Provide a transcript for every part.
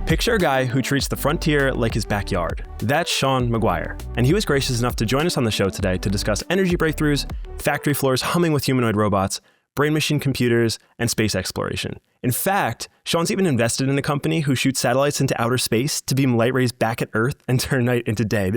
Picture a guy who treats the frontier like his backyard. That's Shaun Maguire, and he was gracious enough to join us on the show today to discuss energy breakthroughs, factory floors humming with humanoid robots, brain-machine computers, and space exploration. In fact, Shaun's even invested in a company who shoots satellites into outer space to beam light rays back at Earth and turn night into day.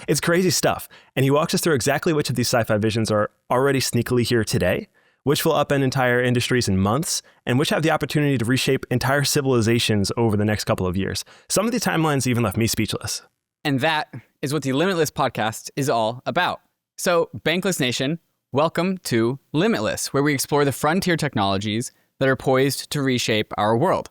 It's crazy stuff, and he walks us through exactly which of these sci-fi visions are already sneakily here today, which will upend entire industries in months, and which have the opportunity to reshape entire civilizations over the next couple of years. Some of the timelines even left me speechless. And that is what the Limitless Podcast is all about. So, Bankless Nation, welcome to Limitless, where we explore the frontier technologies that are poised to reshape our world.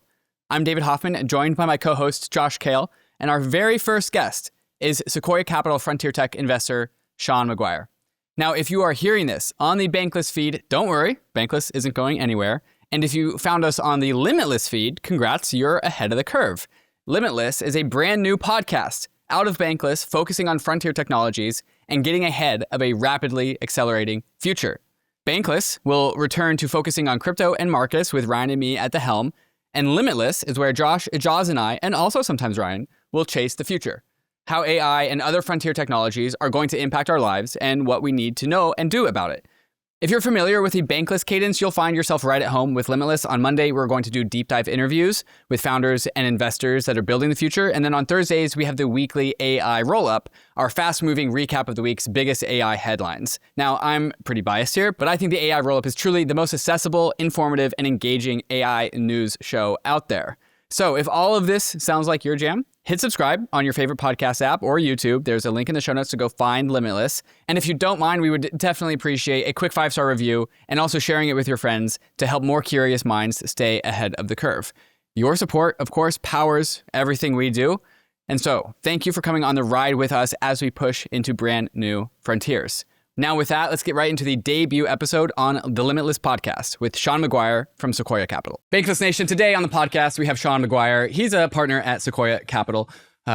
I'm David Hoffman, joined by my co-host Josh Kale, and our very first guest is Sequoia Capital frontier tech investor Shaun Maguire. Now, if you are hearing this on the Bankless feed, don't worry, Bankless isn't going anywhere. And if you found us on the Limitless feed, congrats, you're ahead of the curve. Limitless is a brand new podcast out of Bankless, focusing on frontier technologies and getting ahead of a rapidly accelerating future. Bankless will return to focusing on crypto and markets with Ryan and me at the helm. And Limitless is where Josh, Ijaz, and I, and also sometimes Ryan, will chase the future. How AI and other frontier technologies are going to impact our lives and what we need to know and do about it. If you're familiar with the Bankless cadence, you'll find yourself right at home with Limitless. On Monday, we're going to do deep dive interviews with founders and investors that are building the future. And then on Thursdays, we have the weekly AI roll-up, our fast-moving recap of the week's biggest AI headlines. Now, I'm pretty biased here, but I think the AI roll-up is truly the most accessible, informative, and engaging AI news show out there. So if all of this sounds like your jam, hit subscribe on your favorite podcast app or YouTube. There's a link in the show notes to go find Limitless. And if you don't mind, we would definitely appreciate a quick 5-star review and also sharing it with your friends to help more curious minds stay ahead of the curve. Your support, of course, powers everything we do. And so thank you for coming on the ride with us as we push into brand new frontiers. Now with that, let's get right into the debut episode on the Limitless Podcast with Shaun Maguire from Sequoia Capital. Bankless Nation, today on the podcast, we have Shaun Maguire. He's a partner at Sequoia Capital.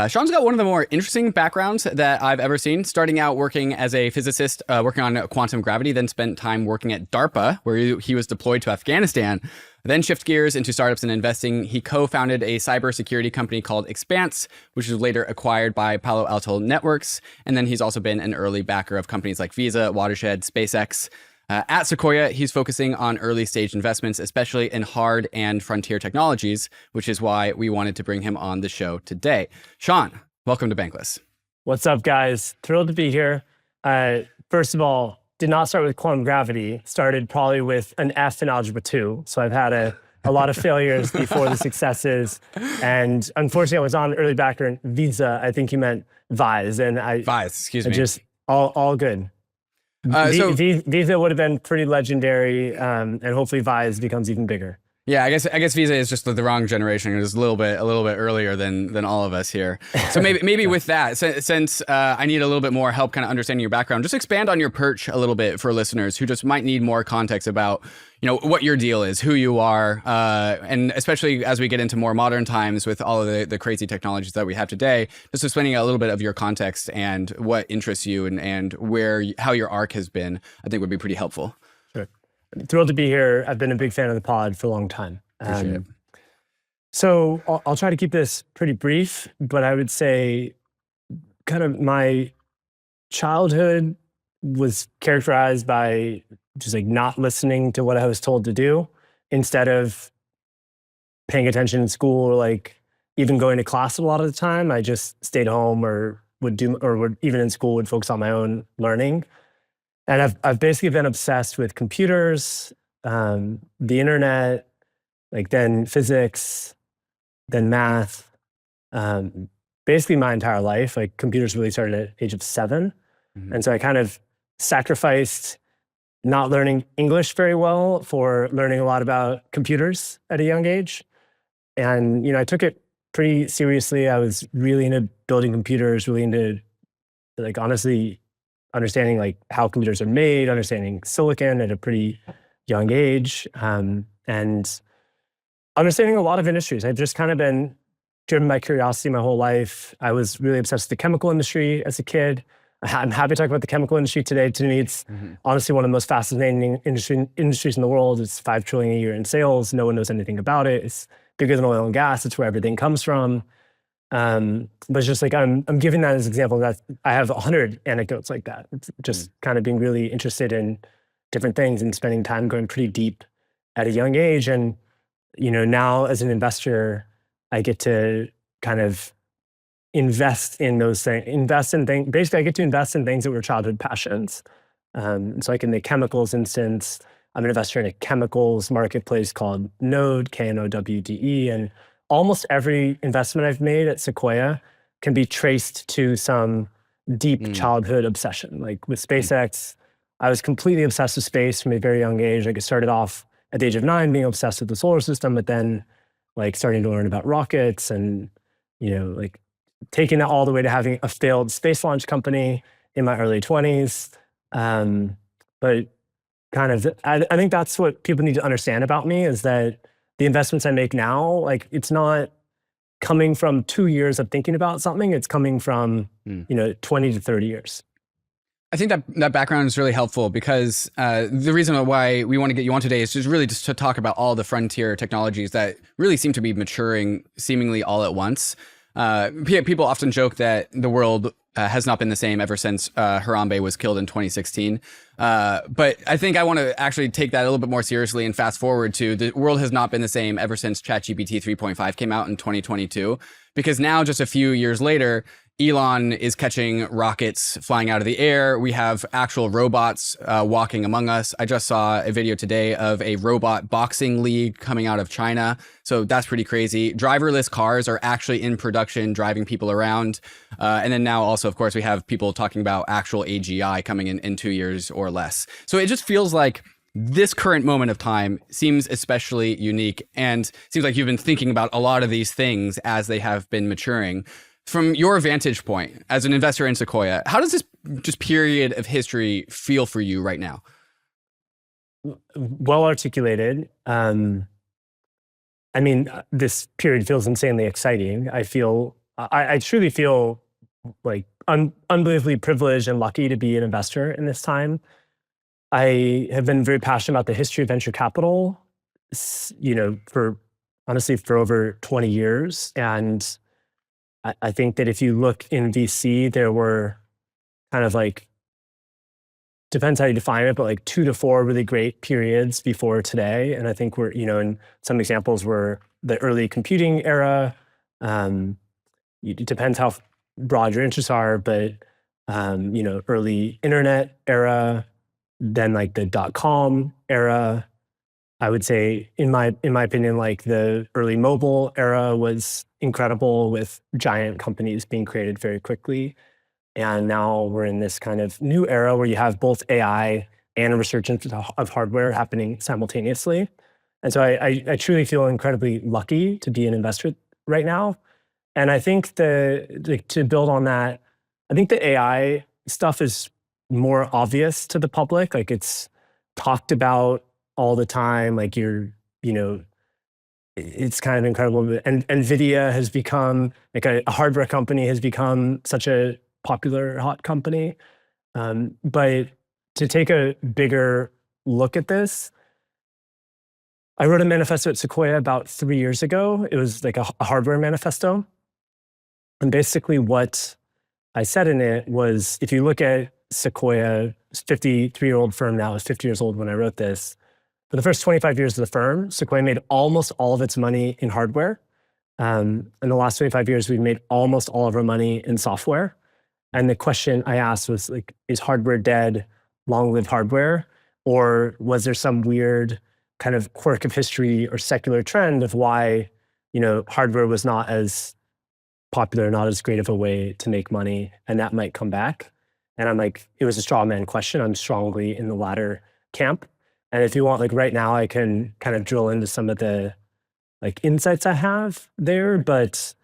Shaun's got one of the more interesting backgrounds that I've ever seen, starting out working as a physicist, working on quantum gravity, then spent time working at DARPA, where he was deployed to Afghanistan, then shift gears into startups and investing. He co-founded a cybersecurity company called Expanse, which was later acquired by Palo Alto Networks. And then he's also been an early backer of companies like Visa, Watershed, SpaceX. At Sequoia, he's focusing on early stage investments, especially in hard and frontier technologies, which is why we wanted to bring him on the show today. Shaun, welcome to Bankless. What's up, guys? Thrilled to be here. First of all, did not start with quantum gravity, started probably with an F in Algebra 2. So I've had a lot of failures before the successes. And unfortunately, I was on early backer in Visa. I think you meant Vise. And Vise, excuse me. Just all good. Visa would have been pretty legendary, and hopefully Vise becomes even bigger. Yeah, I guess Visa is just the wrong generation. It was a little bit earlier than all of us here. So maybe with that, since I need a little bit more help kind of understanding your background, just expand on your perch a little bit for listeners who just might need more context about, what your deal is, who you are, and especially as we get into more modern times with all of the crazy technologies that we have today, just explaining a little bit of your context and what interests you and how your arc has been, I think would be pretty helpful. Sure. Thrilled to be here. I've been a big fan of the pod for a long time. Appreciate it. So I'll try to keep this pretty brief, but I would say kind of my childhood was characterized by just like not listening to what I was told to do instead of paying attention in school or like even going to class a lot of the time. I just stayed home or would even in school would focus on my own learning. And I've basically been obsessed with computers, the internet, like then physics, then math, basically my entire life. Like computers really started at the age of 7. Mm-hmm. And so I kind of sacrificed not learning English very well for learning a lot about computers at a young age. And, I took it pretty seriously. I was really into building computers, really into like honestly understanding like how computers are made, understanding silicon at a pretty young age, and understanding a lot of industries. I've just kind of been driven by curiosity my whole life. I was really obsessed with the chemical industry as a kid. I'm happy to talk about the chemical industry today. To me, it's honestly one of the most fascinating industries in the world. It's $5 trillion a year in sales. No one knows anything about it. It's bigger than oil and gas. It's where everything comes from. But it's just like, I'm giving that as an example. That I have 100 anecdotes like that. It's just kind of being really interested in different things and spending time going pretty deep at a young age. And, now as an investor, I get to kind of invest in those things, basically I get to invest in things that were childhood passions. So like in the chemicals instance, I'm an investor in a chemicals marketplace called Node, Knowde, and almost every investment I've made at Sequoia can be traced to some deep childhood obsession. Like with SpaceX, I was completely obsessed with space from a very young age. Like I started off at the age of 9 being obsessed with the solar system, but then like starting to learn about rockets and, like taking that all the way to having a failed space launch company in my early 20s. But kind of, I think that's what people need to understand about me is that the investments I make now, like it's not coming from 2 years of thinking about something. It's coming from, 20 to 30 years. I think that background is really helpful because the reason why we want to get you on today is just to talk about all the frontier technologies that really seem to be maturing seemingly all at once. People often joke that the world has not been the same ever since Harambe was killed in 2016. But I think I want to actually take that a little bit more seriously and fast forward to the world has not been the same ever since ChatGPT 3.5 came out in 2022. Because now, just a few years later, Elon is catching rockets flying out of the air. We have actual robots walking among us. I just saw a video today of a robot boxing league coming out of China. So that's pretty crazy. Driverless cars are actually in production, driving people around. And then now also, of course, we have people talking about actual AGI coming in 2 years or less. So it just feels like this current moment of time seems especially unique and seems like you've been thinking about a lot of these things as they have been maturing. From your vantage point as an investor in Sequoia, how does this just period of history feel for you right now? Well articulated. This period feels insanely exciting. I truly feel like unbelievably privileged and lucky to be an investor in this time. I have been very passionate about the history of venture capital, for over 20 years. And I think that if you look in VC, there were kind of like, depends how you define it, but like 2 to 4 really great periods before today. And I think we're, and some examples were the early computing era. It depends how broad your interests are, but, early internet era, then like the .com era. I would say, in my opinion, like the early mobile era was incredible with giant companies being created very quickly. And now we're in this kind of new era where you have both AI and a resurgence of hardware happening simultaneously. And so I truly feel incredibly lucky to be an investor right now. And I think to build on that, I think the AI stuff is more obvious to the public. Like it's talked about all the time. Like it's kind of incredible. And NVIDIA has become like a hardware company has become such a popular hot company. But to take a bigger look at this, I wrote a manifesto at Sequoia about 3 years ago. It was like a hardware manifesto. And basically what I said in it was, if you look at Sequoia, 53-year-old firm now, is 50 years old when I wrote this. For the first 25 years of the firm, Sequoia made almost all of its money in hardware. In the last 25 years, we've made almost all of our money in software. And the question I asked was like, is hardware dead? Long live hardware? Or was there some weird kind of quirk of history or secular trend of why, hardware was not as popular, not as great of a way to make money, and that might come back? And I'm like, it was a straw man question. I'm strongly in the latter camp. And if you want, like right now, I can kind of drill into some of the like insights I have there. But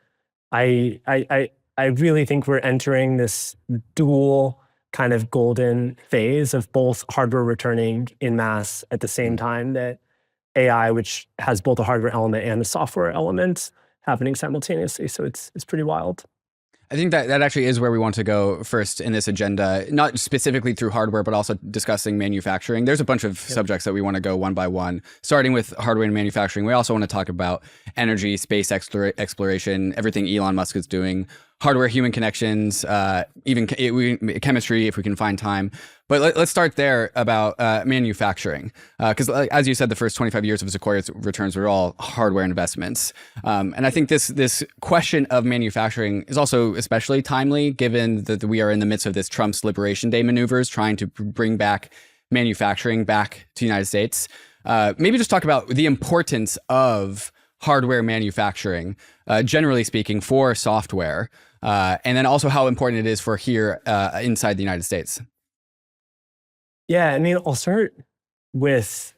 I really think we're entering this dual kind of golden phase of both hardware returning in mass at the same time that AI, which has both a hardware element and a software element, happening simultaneously. So it's pretty wild. I think that actually is where we want to go first in this agenda, not specifically through hardware, but also discussing manufacturing. There's a bunch of subjects that we want to go one by one, starting with hardware and manufacturing. We also want to talk about energy, space exploration, everything Elon Musk is doing, hardware, human connections, even chemistry, if we can find time. But let's start there about manufacturing. Because as you said, the first 25 years of Sequoia's returns were all hardware investments. And I think this question of manufacturing is also especially timely, given that we are in the midst of this Trump's Liberation Day maneuvers, trying to bring back manufacturing back to the United States. Maybe just talk about the importance of hardware manufacturing, generally speaking, for software, and then also how important it is for here inside the United States. Yeah, I mean, I'll start with,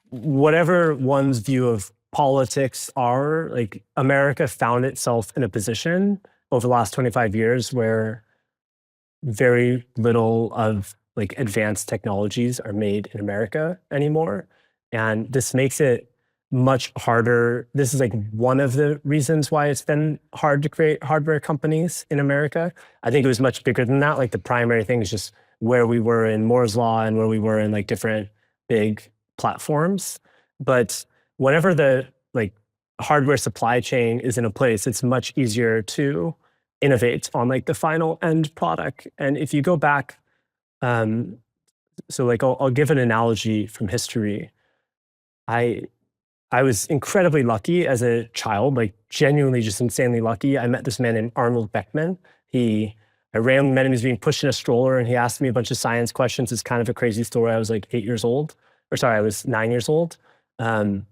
whatever one's view of politics are, like America found itself in a position over the last 25 years where very little of like advanced technologies are made in America anymore. And this makes it much harder. This is like one of the reasons why it's been hard to create hardware companies in America. I think it was much bigger than that. Like the primary thing is just where we were in Moore's Law and where we were in like different big platforms. But whenever the like hardware supply chain is in a place, it's much easier to innovate on like the final end product. And if you go back, so like I'll give an analogy from history. I was incredibly lucky as a child, like genuinely just insanely lucky. I met this man named Arnold Beckman. I randomly met him, he was being pushed in a stroller and he asked me a bunch of science questions. It's kind of a crazy story. I was like 8 years old, I was 9 years old. And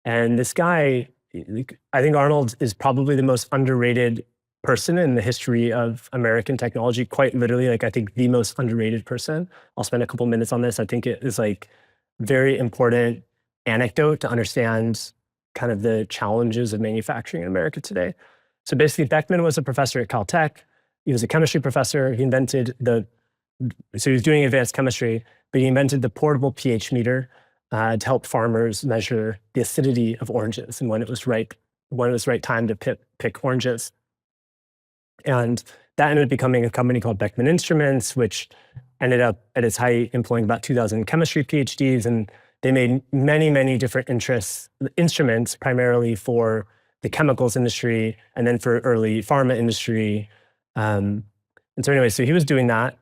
this guy, I think Arnold is probably the most underrated person in the history of American technology, quite literally, like I think the most underrated person. I'll spend a couple minutes on this. I think it is like very important anecdote to understand kind of the challenges of manufacturing in America today. So basically, Beckman was a professor at Caltech. He was a chemistry professor. He invented so he was doing advanced chemistry, but he invented the portable pH meter to help farmers measure the acidity of oranges and when it was right time to pick oranges. And that ended up becoming a company called Beckman Instruments, which ended up at its height employing about 2,000 chemistry PhDs. And they made many, many different instruments, primarily for the chemicals industry and then for early pharma industry. And so anyway, so he was doing that.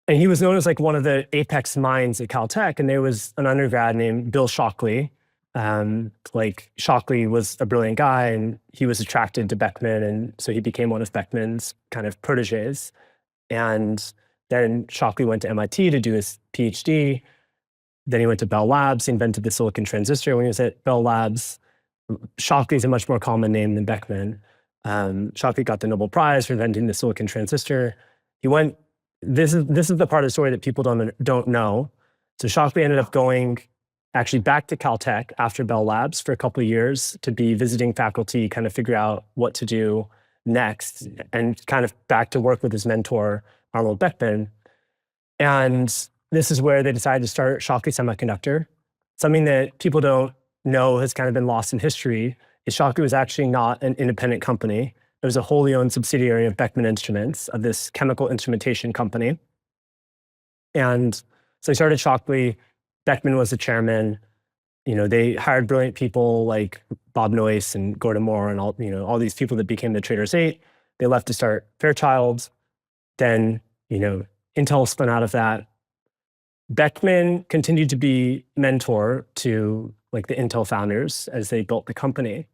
And he was known as like one of the apex minds at Caltech. And there was an undergrad named Bill Shockley. Like Shockley was a brilliant guy and he was attracted to Beckman. And so he became one of Beckman's kind of proteges. And then Shockley went to MIT to do his PhD. Then he went to Bell Labs, he invented the silicon transistor. When he was at Bell Labs, Shockley is a much more common name than Beckman. Shockley got the Nobel Prize for inventing the silicon transistor. This is the part of the story that people don't know. So Shockley ended up going actually back to Caltech after Bell Labs for a couple of years to be visiting faculty, kind of figure out what to do next, and kind of back to work with his mentor, Arnold Beckman. And this is where they decided to start Shockley Semiconductor. Something that people don't know has kind of been lost in history is Shockley was actually not an independent company. It was a wholly owned subsidiary of Beckman Instruments, of this chemical instrumentation company. And so they started Shockley. Beckman was the chairman. They hired brilliant people like Bob Noyce and Gordon Moore and all these people that became the Traders 8. They left to start Fairchild. Then, Intel spun out of that. Beckman continued to be mentor to like the Intel founders as they built the company.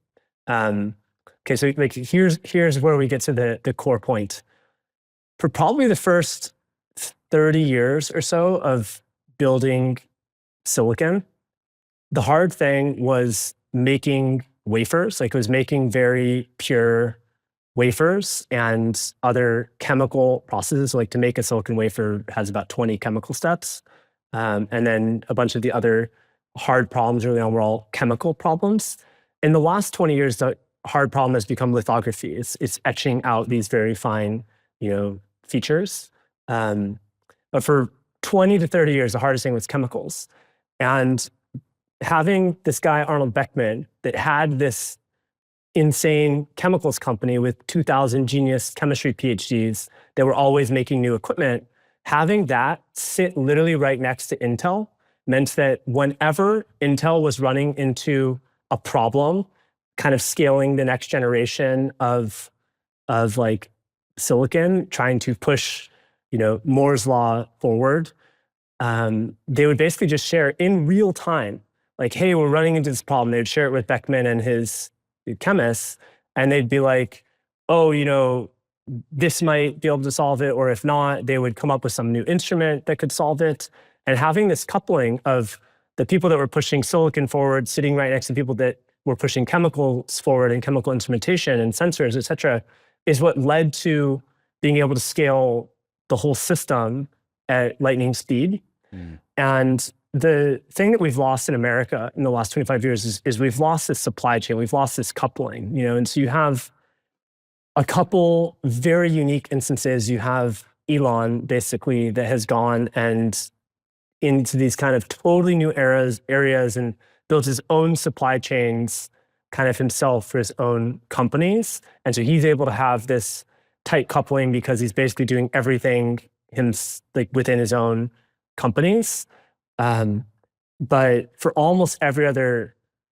Okay, so like here's where we get to the core point. For probably the first 30 years or so of building silicon, the hard thing was making wafers. Like it was making very pure wafers and other chemical processes. Like to make a silicon wafer has about 20 chemical steps. And then a bunch of the other hard problems early on were all chemical problems. In the last 20 years, the hard problem has become lithography. It's etching out these very fine, features. But for 20 to 30 years, the hardest thing was chemicals. And having this guy, Arnold Beckman, that had this insane chemicals company with 2,000 genius chemistry PhDs that were always making new equipment. Having that sit literally right next to Intel meant that whenever Intel was running into a problem, kind of scaling the next generation of like silicon, trying to push, Moore's law forward, they would basically just share in real time, like, hey, we're running into this problem. They'd share it with Beckman and his chemists, and they'd be like, oh, this might be able to solve it, or if not, they would come up with some new instrument that could solve it. And having this coupling of the people that were pushing silicon forward sitting right next to people that were pushing chemicals forward and chemical instrumentation and sensors, et cetera, is what led to being able to scale the whole system at lightning speed. And the thing that we've lost in America in the last 25 years is we've lost this supply chain. We've lost this coupling, and so you have a couple very unique instances. You have Elon, basically, that has gone and into these kind of totally new areas and built his own supply chains kind of himself for his own companies. And so he's able to have this tight coupling because he's basically doing everything within his own companies. But for almost every other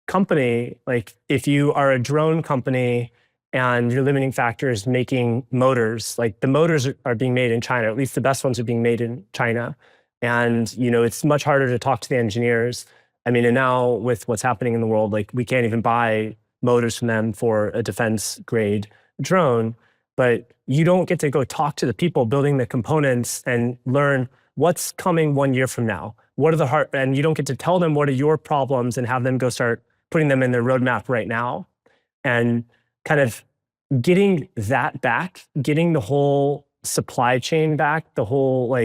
company, like if you are a drone company and your limiting factor is making motors, like the motors are being made in China, at least the best ones are being made in China. And, it's much harder to talk to the engineers. I mean, and now with what's happening in the world, like we can't even buy motors from them for a defense grade drone, but you don't get to go talk to the people building the components and learn what's coming 1 year from now. What are and you don't get to tell them what are your problems and have them go start putting them in their roadmap right now. And kind of getting that back, getting the whole supply chain back, the whole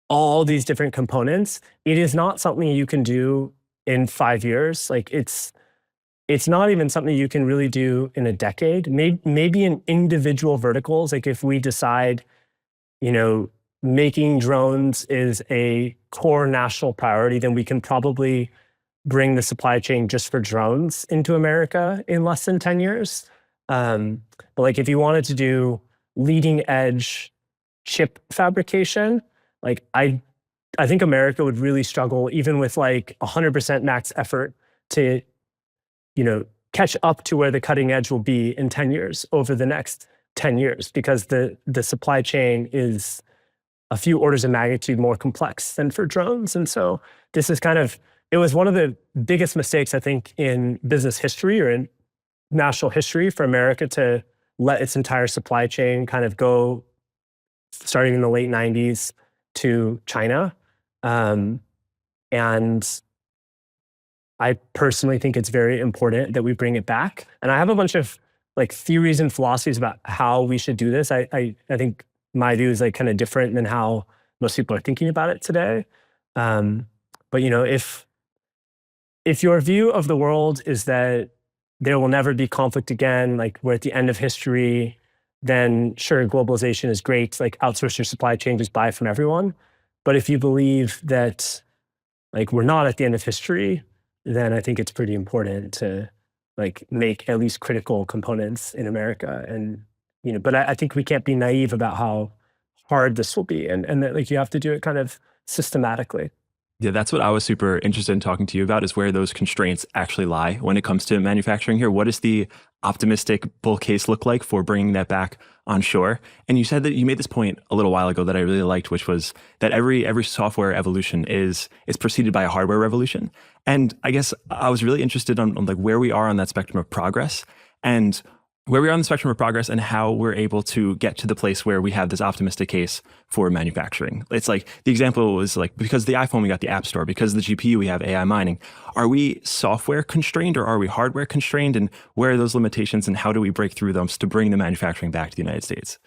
all these different components, it is not something you can do in 5 years. Like it's not even something you can really do in a decade. Maybe in individual verticals, like if we decide, making drones is a core national priority, then we can probably bring the supply chain just for drones into America in less than 10 years. But if you wanted to do leading edge chip fabrication, I think America would really struggle even with 100% max effort to, catch up to where the cutting edge will be in 10 years over the next 10 years, because the supply chain is a few orders of magnitude more complex than for drones. And so this is it was one of the biggest mistakes, I think, in business history or in national history for America to let its entire supply chain kind of go starting in the late 90s to China. And I personally think it's very important that we bring it back. And I have a bunch of theories and philosophies about how we should do this. I think my view is kind of different than how most people are thinking about it today. But if your view of the world is that there will never be conflict again, we're at the end of history, then sure, globalization is great, outsource your supply chain, just buy from everyone. But if you believe that we're not at the end of history, then I think it's pretty important to make at least critical components in America. And, but I think we can't be naive about how hard this will be, and that you have to do it kind of systematically. Yeah, that's what I was super interested in talking to you about, is where those constraints actually lie when it comes to manufacturing here. What does the optimistic bull case look like for bringing that back on shore? And you said that you made this point a little while ago that I really liked, which was that every software evolution is preceded by a hardware revolution. And I guess I was really interested on where we are on that spectrum of progress, and how we're able to get to the place where we have this optimistic case for manufacturing. It's the example was because the iPhone, we got the App Store, because of the GPU, we have AI mining. Are we software constrained or are we hardware constrained? And where are those limitations and how do we break through them to bring the manufacturing back to the United States?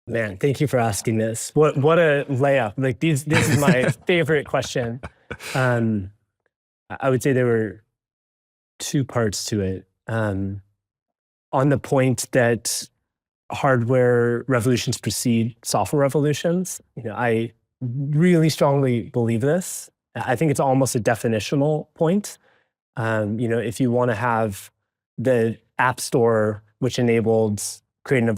Man, thank you for asking this. What a layup. This is my favorite question. I would say there were two parts to it. On the point that hardware revolutions precede software revolutions, I really strongly believe this. I think it's almost a definitional point. If you want to have the app store, which enabled creating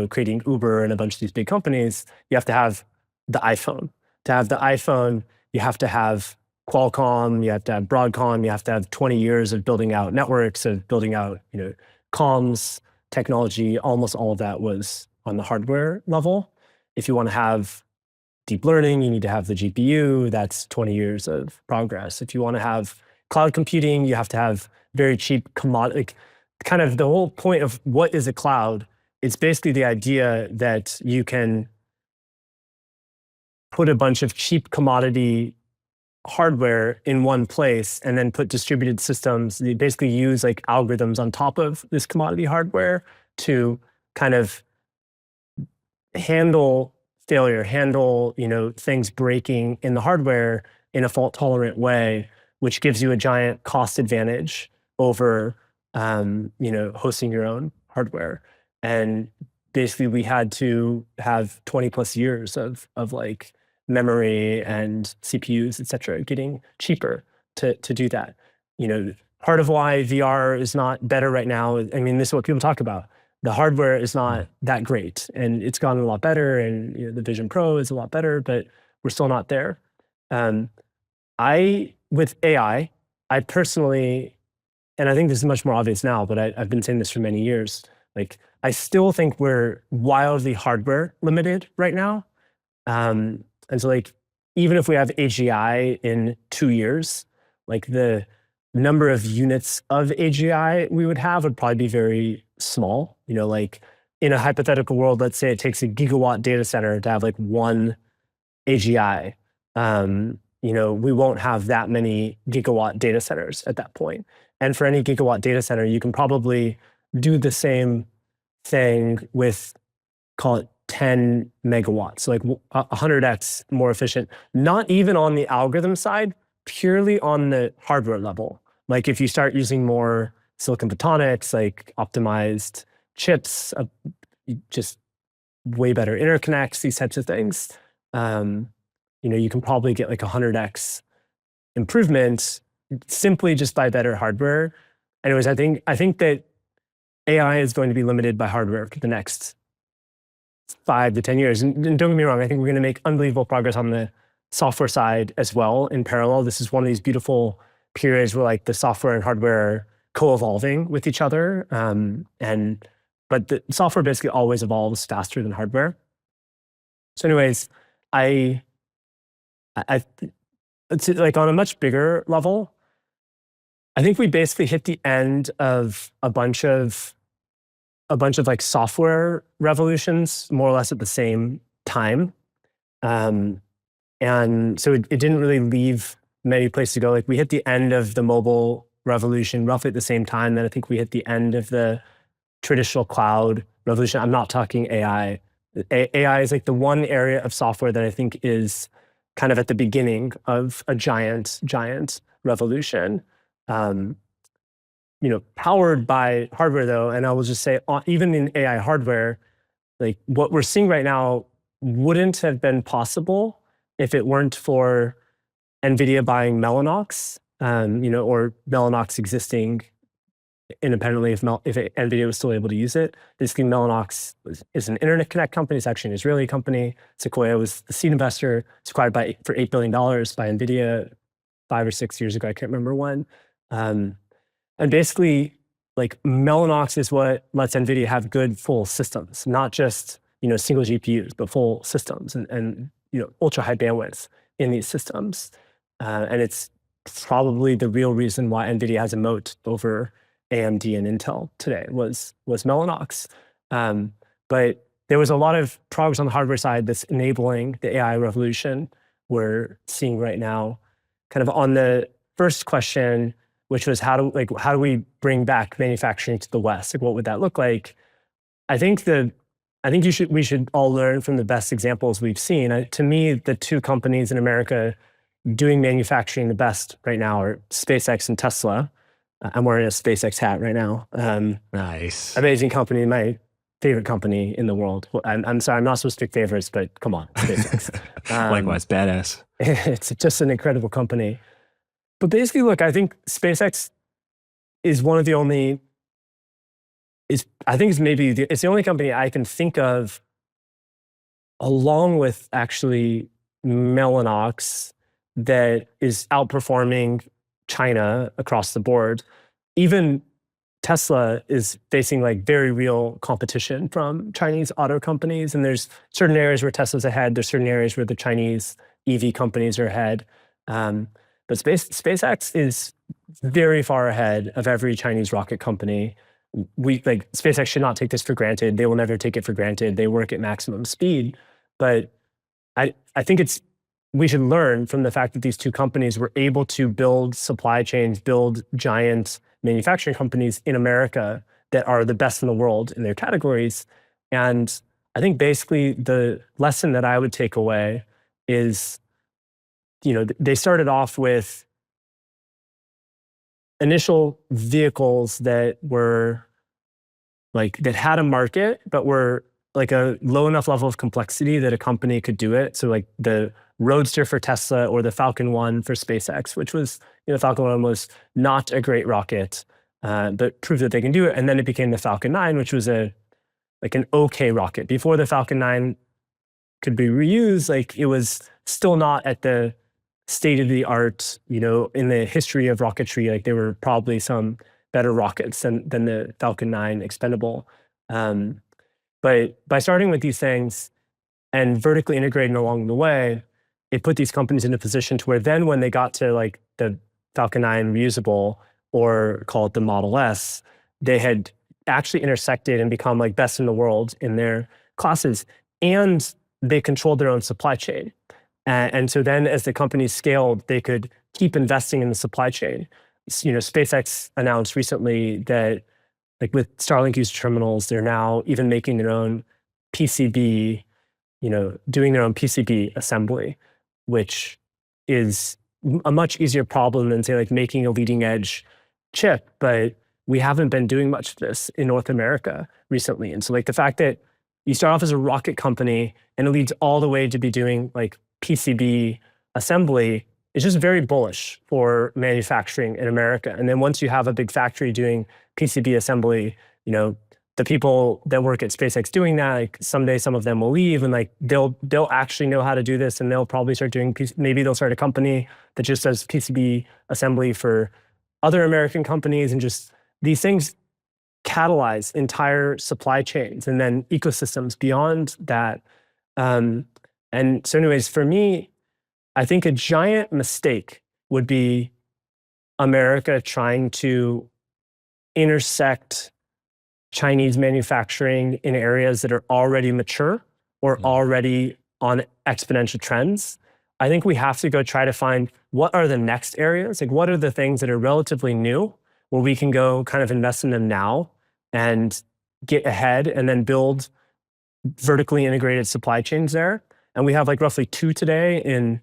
creating Uber and a bunch of these big companies, you have to have the iPhone. To have the iPhone, you have to have Qualcomm, you have to have Broadcom, you have to have 20 years of building out networks, of building out, comms, technology. Almost all of that was on the hardware level. If you want to have deep learning, you need to have the GPU. That's 20 years of progress. If you want to have cloud computing, you have to have very cheap commodity. Kind of the whole point of what is a cloud, it's basically the idea that you can put a bunch of cheap commodity hardware in one place and then put distributed systems. You basically use like algorithms on top of this commodity hardware to kind of handle failure, handle things breaking in the hardware in a fault tolerant way, which gives you a giant cost advantage over hosting your own hardware. And basically we had to have 20 plus years of like memory and CPUs, et cetera, getting cheaper to do that. Part of why VR is not better right now, I mean, this is what people talk about. The hardware is not that great, and it's gotten a lot better, and the Vision Pro is a lot better, but we're still not there. With AI, I personally, and I think this is much more obvious now, but I've been saying this for many years, like I still think we're wildly hardware limited right now. And so like, even if we have AGI in 2 years, like the number of units of AGI we would have would probably be very small. Like in a hypothetical world, let's say it takes a gigawatt data center to have like one AGI. We won't have that many gigawatt data centers at that point. And for any gigawatt data center, you can probably do the same thing with, call it 10 megawatts, so like 100x more efficient, not even on the algorithm side, purely on the hardware level. Like if you start using more silicon photonics, like optimized chips, just way better interconnects, these types of things, you can probably get like 100x improvement simply just by better hardware. Anyways, I think that AI is going to be limited by hardware for the next 5 to 10 years. And don't get me wrong, I think we're going to make unbelievable progress on the software side as well in parallel. This is one of these beautiful periods where like the software and hardware are co-evolving with each other. But the software basically always evolves faster than hardware. So anyways, it's like on a much bigger level, I think we basically hit the end of a bunch of like software revolutions more or less at the same time. And so it didn't really leave many places to go. Like we hit the end of the mobile revolution roughly at the same time. Then I think we hit the end of the traditional cloud revolution. I'm not talking AI. AI is like the one area of software that I think is kind of at the beginning of a giant revolution. Powered by hardware though, and I will just say, even in AI hardware, like what we're seeing right now wouldn't have been possible if it weren't for NVIDIA buying Mellanox, or Mellanox existing independently if NVIDIA was still able to use it. Basically, Mellanox is an internet connect company. It's actually an Israeli company. Sequoia was the seed investor. It's acquired for $8 billion by NVIDIA 5 or 6 years ago. I can't remember when. And basically, like Mellanox is what lets NVIDIA have good full systems, not just single GPUs, but full systems and ultra high bandwidth in these systems. And it's probably the real reason why NVIDIA has a moat over AMD and Intel today was Mellanox. But there was a lot of progress on the hardware side that's enabling the AI revolution we're seeing right now. Kind of on the first question, which was how do we bring back manufacturing to the West? Like, what would that look like? I think we should all learn from the best examples we've seen. To me, the two companies in America doing manufacturing the best right now are SpaceX and Tesla. I'm wearing a SpaceX hat right now. Nice. Amazing company, my favorite company in the world. I'm sorry, I'm not supposed to pick favorites, but come on, SpaceX. Likewise, badass. It's just an incredible company. But basically, look, I think SpaceX is one of the only I think it's the only company I can think of, along with actually Mellanox, that is outperforming China across the board. Even Tesla is facing like very real competition from Chinese auto companies. And there's certain areas where Tesla's ahead. There's certain areas where the Chinese EV companies are ahead. But SpaceX is very far ahead of every Chinese rocket company. SpaceX should not take this for granted. They will never take it for granted. They work at maximum speed. But I think we should learn from the fact that these two companies were able to build supply chains, build giant manufacturing companies in America that are the best in the world in their categories. And I think basically the lesson that I would take away is, they started off with initial vehicles that were that had a market, but were like a low enough level of complexity that a company could do it. So like the Roadster for Tesla or the Falcon 1 for SpaceX, which was, Falcon 1 was not a great rocket, but proved that they can do it. And then it became the Falcon 9, which was an okay rocket. Before the Falcon 9 could be reused, it was still not at the state of the art, in the history of rocketry. There were probably some better rockets than the Falcon 9 expendable. But by starting with these things and vertically integrating along the way, it put these companies in a position to where then when they got to the Falcon 9 reusable, or call it the Model S, they had actually intersected and become best in the world in their classes. And they controlled their own supply chain. And so then as the companies scaled, they could keep investing in the supply chain. SpaceX announced recently that with Starlink user terminals, they're now even making their own PCB, doing their own PCB assembly, which is a much easier problem than say making a leading edge chip. But we haven't been doing much of this in North America recently. And so the fact that you start off as a rocket company and it leads all the way to be doing PCB assembly is just very bullish for manufacturing in America. And then once you have a big factory doing PCB assembly, the people that work at SpaceX doing that, someday some of them will leave and they'll actually know how to do this, and they'll probably start doing maybe they'll start a company that just does PCB assembly for other American companies, and just these things catalyze entire supply chains and then ecosystems beyond that. And so anyways, for me, I think a giant mistake would be America trying to intersect Chinese manufacturing in areas that are already mature or already on exponential trends. I think we have to go try to find what are the next areas, what are the things that are relatively new where we can go kind of invest in them now and get ahead and then build vertically integrated supply chains there. And we have roughly 2 today in,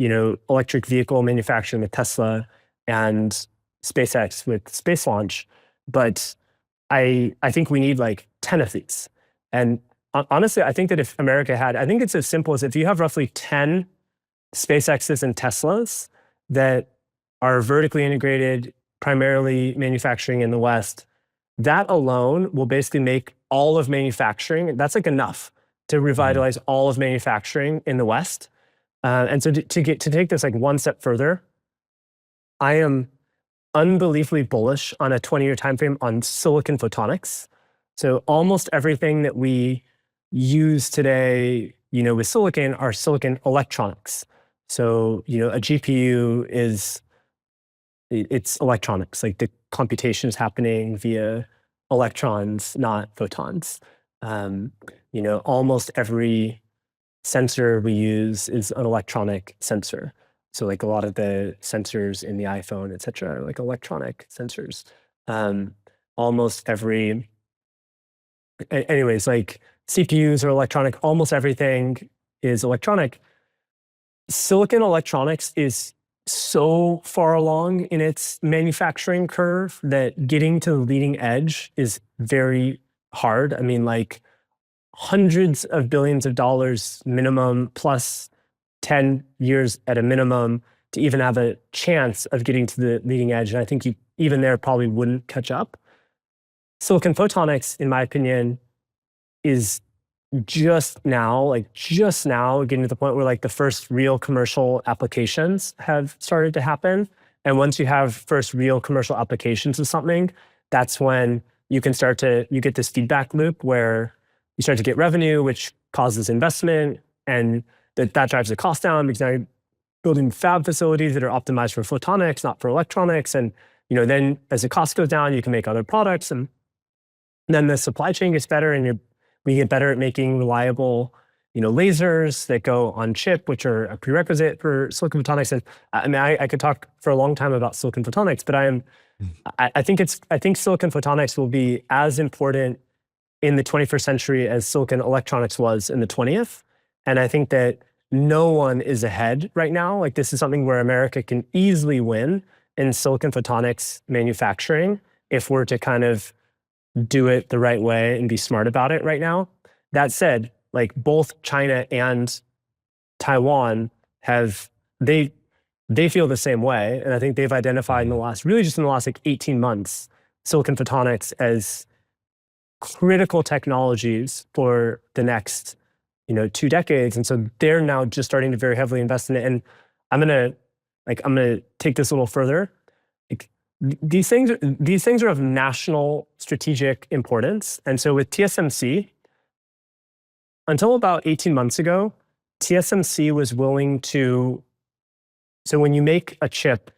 electric vehicle manufacturing with Tesla and SpaceX with space launch. But I think we need 10 of these. And honestly, I think that if America I think it's as simple as if you have roughly 10 SpaceXs and Teslas that are vertically integrated, primarily manufacturing in the West, that alone will basically make all of manufacturing, that's enough to revitalize all of manufacturing in the West. And so to take this one step further, I am unbelievably bullish on a 20-year timeframe on silicon photonics. So almost everything that we use today, with silicon are silicon electronics. So, a GPU it's electronics, the computation is happening via electrons, not photons. Almost every sensor we use is an electronic sensor. So a lot of the sensors in the iPhone, et cetera, are electronic sensors. Almost every, anyways, CPUs are electronic. Almost everything is electronic. Silicon electronics is so far along in its manufacturing curve that getting to the leading edge is very hard. I mean, hundreds of billions of dollars minimum, plus 10 years at a minimum to even have a chance of getting to the leading edge. And I think you even there probably wouldn't catch up. silicon photonics, in my opinion, is just now getting to the point where like the first real commercial applications have started to happen. And once you have first real commercial applications of something, that's when you get this feedback loop where you start to get revenue, which causes investment, and that drives the cost down because now you're building fab facilities that are optimized for photonics, not for electronics. And then as the cost goes down, you can make other products, and then the supply chain gets better, and we get better at making reliable, lasers that go on chip, which are a prerequisite for silicon photonics. And I mean, I could talk for a long time about silicon photonics, but I think silicon photonics will be as important in the 21st century as silicon electronics was in the 20th. And I think that no one is ahead right now. Like, this is something where America can easily win in silicon photonics manufacturing if we're to kind of do it the right way and be smart about it right now. That said, like, both China and Taiwan they feel the same way. And I think they've identified in the last like 18 months, silicon photonics as critical technologies for the next, 2 decades. And so they're now just starting to very heavily invest in it. And I'm gonna take this a little further. Like, these things are of national strategic importance. And so with TSMC, until about 18 months ago, TSMC was willing to, so when you make a chip,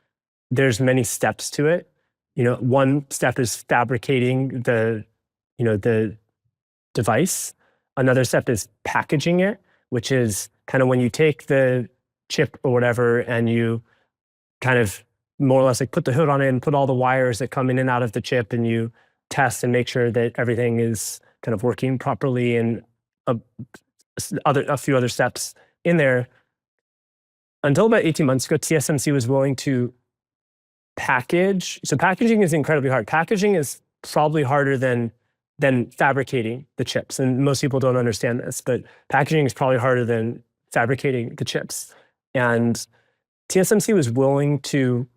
there's many steps to it. One step is fabricating the device. Another step is packaging it, which is kind of when you take the chip or whatever and you kind of more or less like put the hood on it and put all the wires that come in and out of the chip, and you test and make sure that everything is kind of working properly, and a few other steps in there. Until about 18 months ago, TSMC was willing to package. So packaging is incredibly hard. Packaging is probably harder than fabricating the chips. And most people don't understand this, but packaging is probably harder than fabricating the chips. And TSMC was willing to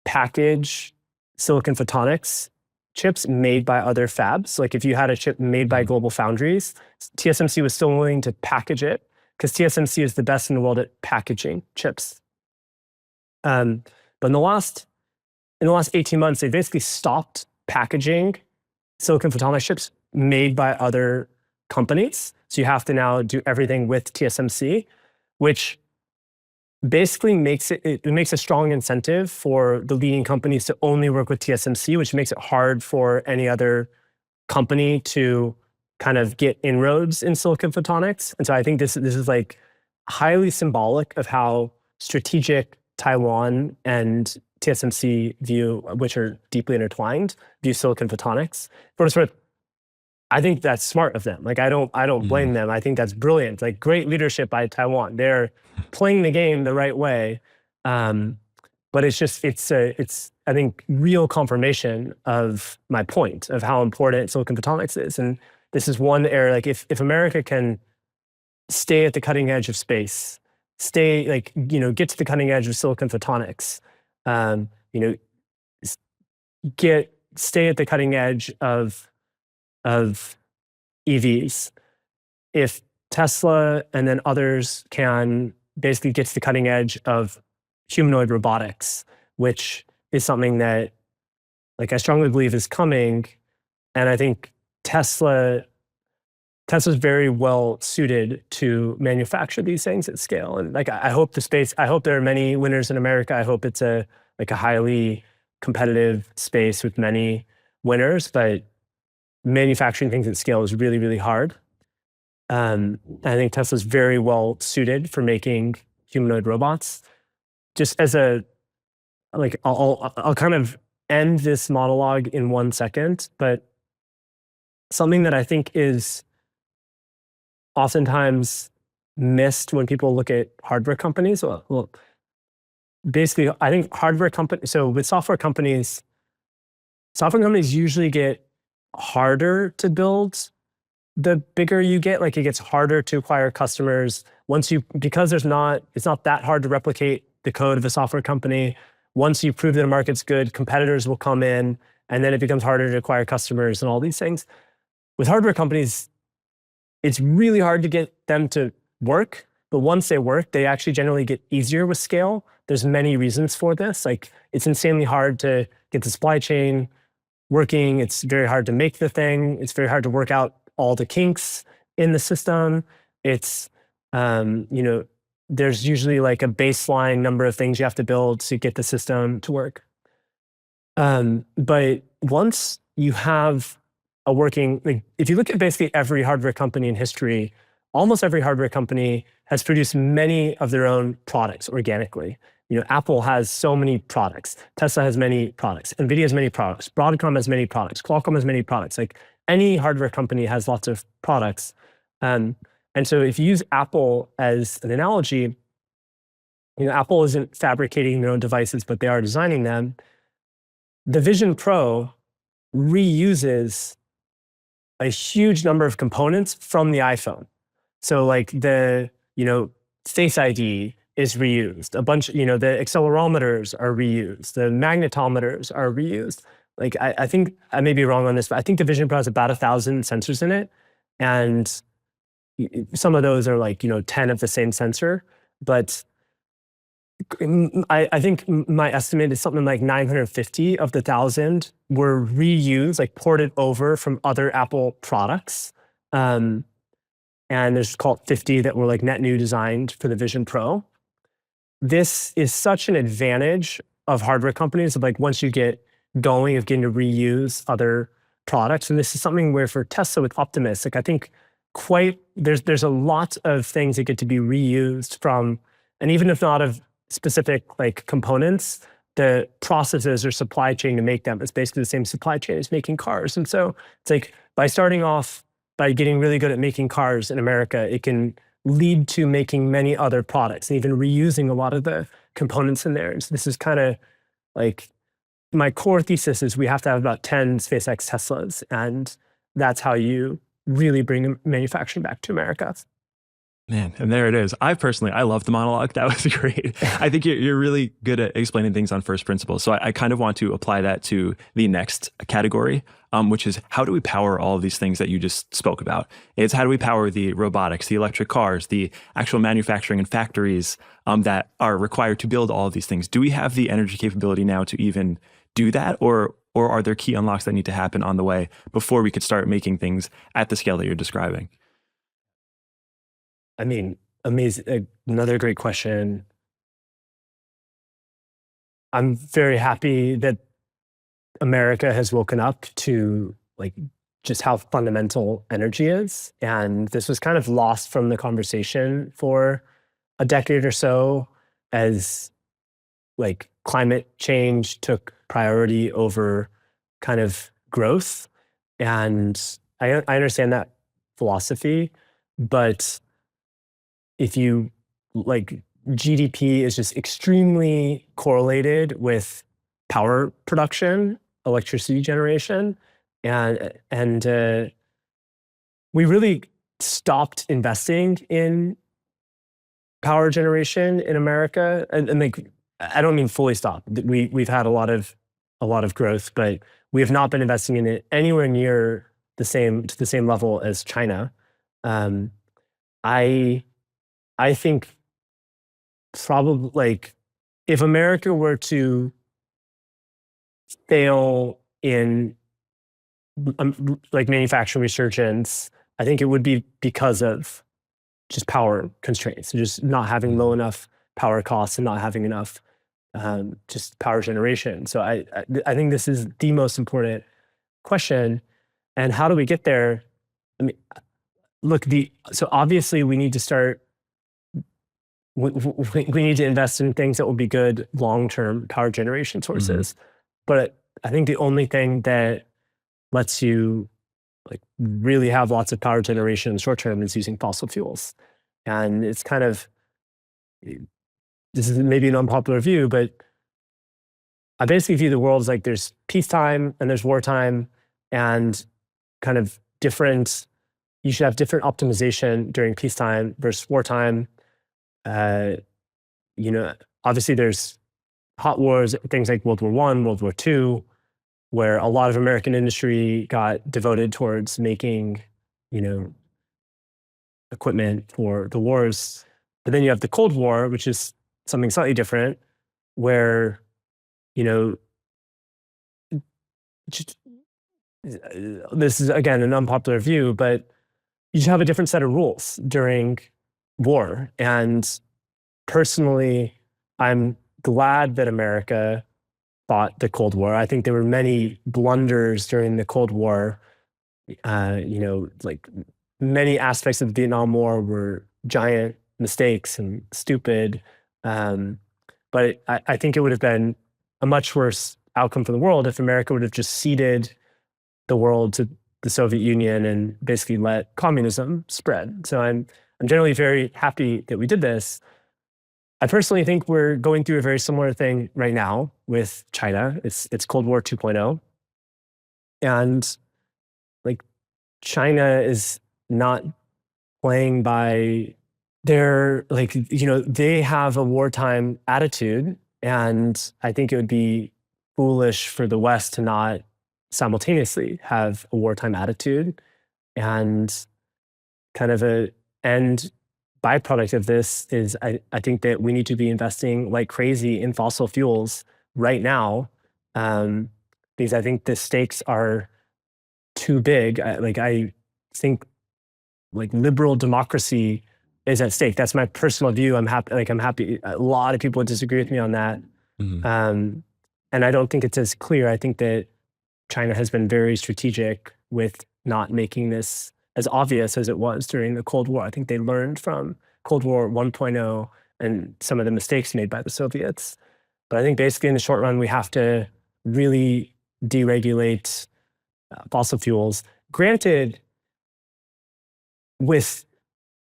package silicon photonics chips made by other fabs. Like, if you had a chip made by Global Foundries, TSMC was still willing to package it because TSMC is the best in the world at packaging chips. But in the last 18 months, they basically stopped packaging silicon photonics chips made by other companies. So you have to now do everything with TSMC, which basically makes a strong incentive for the leading companies to only work with TSMC, which makes it hard for any other company to kind of get inroads in silicon photonics. And so I think this is like highly symbolic of how strategic Taiwan and TSMC view, which are deeply intertwined, view silicon photonics. For what it's worth, I think that's smart of them. Like, I don't blame them. I think that's brilliant. Like, great leadership by Taiwan. They're playing the game the right way. But it's I think real confirmation of my point of how important silicon photonics is. And this is one area, like, if America can stay at the cutting edge of space, get to the cutting edge of silicon photonics, stay at the cutting edge of EVs. If Tesla and then others can basically get to the cutting edge of humanoid robotics, which is something that, like, I strongly believe is coming, and I think Tesla's very well suited to manufacture these things at scale. And like, I hope there are many winners in America. I hope it's a highly competitive space with many winners, but manufacturing things at scale is really, really hard. I think Tesla's very well suited for making humanoid robots. Just as I'll kind of end this monologue in 1 second, but something that I think is oftentimes missed when people look at hardware companies. Well, basically, I think so with software companies usually get harder to build the bigger you get. Like, it gets harder to acquire customers because it's not that hard to replicate the code of a software company. Once you prove that a market's good, competitors will come in and then it becomes harder to acquire customers and all these things. With hardware companies, it's really hard to get them to work, but once they work, they actually generally get easier with scale. There's many reasons for this. Like, it's insanely hard to get the supply chain working. It's very hard to make the thing. It's very hard to work out all the kinks in the system. It's, there's usually like a baseline number of things you have to build to get the system to work. But once you have a working, like, if you look at basically every hardware company in history, almost every hardware company has produced many of their own products organically. Apple has so many products. Tesla has many products. NVIDIA has many products. Broadcom has many products. Qualcomm has many products. Like, any hardware company has lots of products. And so if you use Apple as an analogy, Apple isn't fabricating their own devices, but they are designing them. The Vision Pro reuses a huge number of components from the iPhone. So like the, Face ID is reused. A bunch, the accelerometers are reused. The magnetometers are reused. Like, I think I may be wrong on this, but I think the Vision Pro has about 1,000 sensors in it. And some of those are like, 10 of the same sensor. But I think my estimate is something like 950 of the 1,000 were reused, like ported over from other Apple products. And there's called 50 that were like net new designed for the Vision Pro. This is such an advantage of hardware companies of, like, once you get going, of getting to reuse other products. And this is something where for Tesla with Optimus, like, I think there's a lot of things that get to be reused from, and even if not of specific like components, the processes or supply chain to make them, it's basically the same supply chain as making cars. And so it's like, by starting off by getting really good at making cars in America, it can lead to making many other products and even reusing a lot of the components in there. And so this is kind of like, my core thesis is we have to have about 10 SpaceX Teslas, and that's how you really bring manufacturing back to America. Man, and there it is. I love the monologue. That was great. I think you're really good at explaining things on first principles. So I kind of want to apply that to the next category, which is, how do we power all of these things that you just spoke about? It's how do we power the robotics, the electric cars, the actual manufacturing and factories that are required to build all of these things? Do we have the energy capability now to even do that? Or are there key unlocks that need to happen on the way before we could start making things at the scale that you're describing? I mean, amazing. Another great question. I'm very happy that America has woken up to, like, just how fundamental energy is. And this was kind of lost from the conversation for a decade or so as, like, climate change took priority over kind of growth. And I understand that philosophy, but if you, like, GDP is just extremely correlated with power production, electricity generation, and we really stopped investing in power generation in America. And like, I don't mean fully stopped. We've had a lot of growth, but we have not been investing in it anywhere near to the same level as China. I think probably, like, if America were to fail in like manufacturing resurgence, I think it would be because of just power constraints, just not having low enough power costs and not having enough just power generation. So I think this is the most important question. And how do we get there? I mean, look, so obviously we need to start. We need to invest in things that will be good long-term power generation sources. Mm-hmm. But I think the only thing that lets you, like, really have lots of power generation in the short term is using fossil fuels. And it's kind of, this is maybe an unpopular view, but I basically view the world as, like, there's peacetime and there's wartime, and kind of different, you should have different optimization during peacetime versus wartime. Obviously there's hot wars, things like World War I, World War II, where a lot of American industry got devoted towards making, equipment for the wars. But then you have the Cold War, which is something slightly different, where, you know, just, this is again an unpopular view, but you just have a different set of rules during war. And personally, I'm glad that America fought the Cold War. I think there were many blunders during the Cold War. Like many aspects of the Vietnam War were giant mistakes and stupid. But I think it would have been a much worse outcome for the world if America would have just ceded the world to the Soviet Union and basically let communism spread. So I'm generally very happy that we did this. I personally think we're going through a very similar thing right now with China. It's Cold War 2.0. And like China is not playing by their, they have a wartime attitude. And I think it would be foolish for the West to not simultaneously have a wartime attitude. And kind of a end byproduct of this is I think that we need to be investing like crazy in fossil fuels right now, because I think the stakes are too big. I think like liberal democracy is at stake. That's my personal view. I'm happy. A lot of people would disagree with me on that. And I don't think it's as clear. I think that China has been very strategic with not making this as obvious as it was during the Cold War. I think they learned from Cold War 1.0 and some of the mistakes made by the Soviets. But I think basically in the short run, we have to really deregulate fossil fuels. Granted, with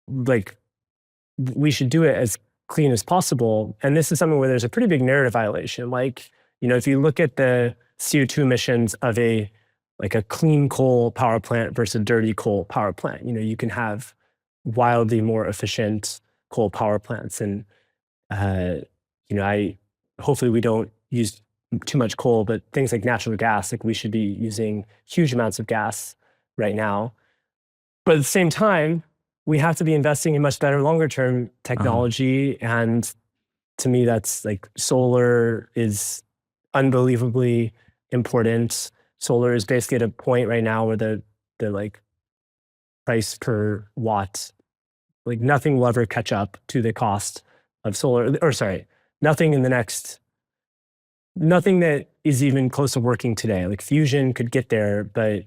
we should do it as clean as possible. And this is something where there's a pretty big narrative violation. If you look at the CO2 emissions of a clean coal power plant versus a dirty coal power plant, you can have wildly more efficient coal power plants. And, hopefully we don't use too much coal, but things like natural gas, we should be using huge amounts of gas right now. But at the same time, we have to be investing in much better longer term technology. And to me, that's solar is unbelievably important. Solar is basically at a point right now where the price per watt, nothing will ever catch up to the cost of solar, nothing that is even close to working today. Fusion could get there, but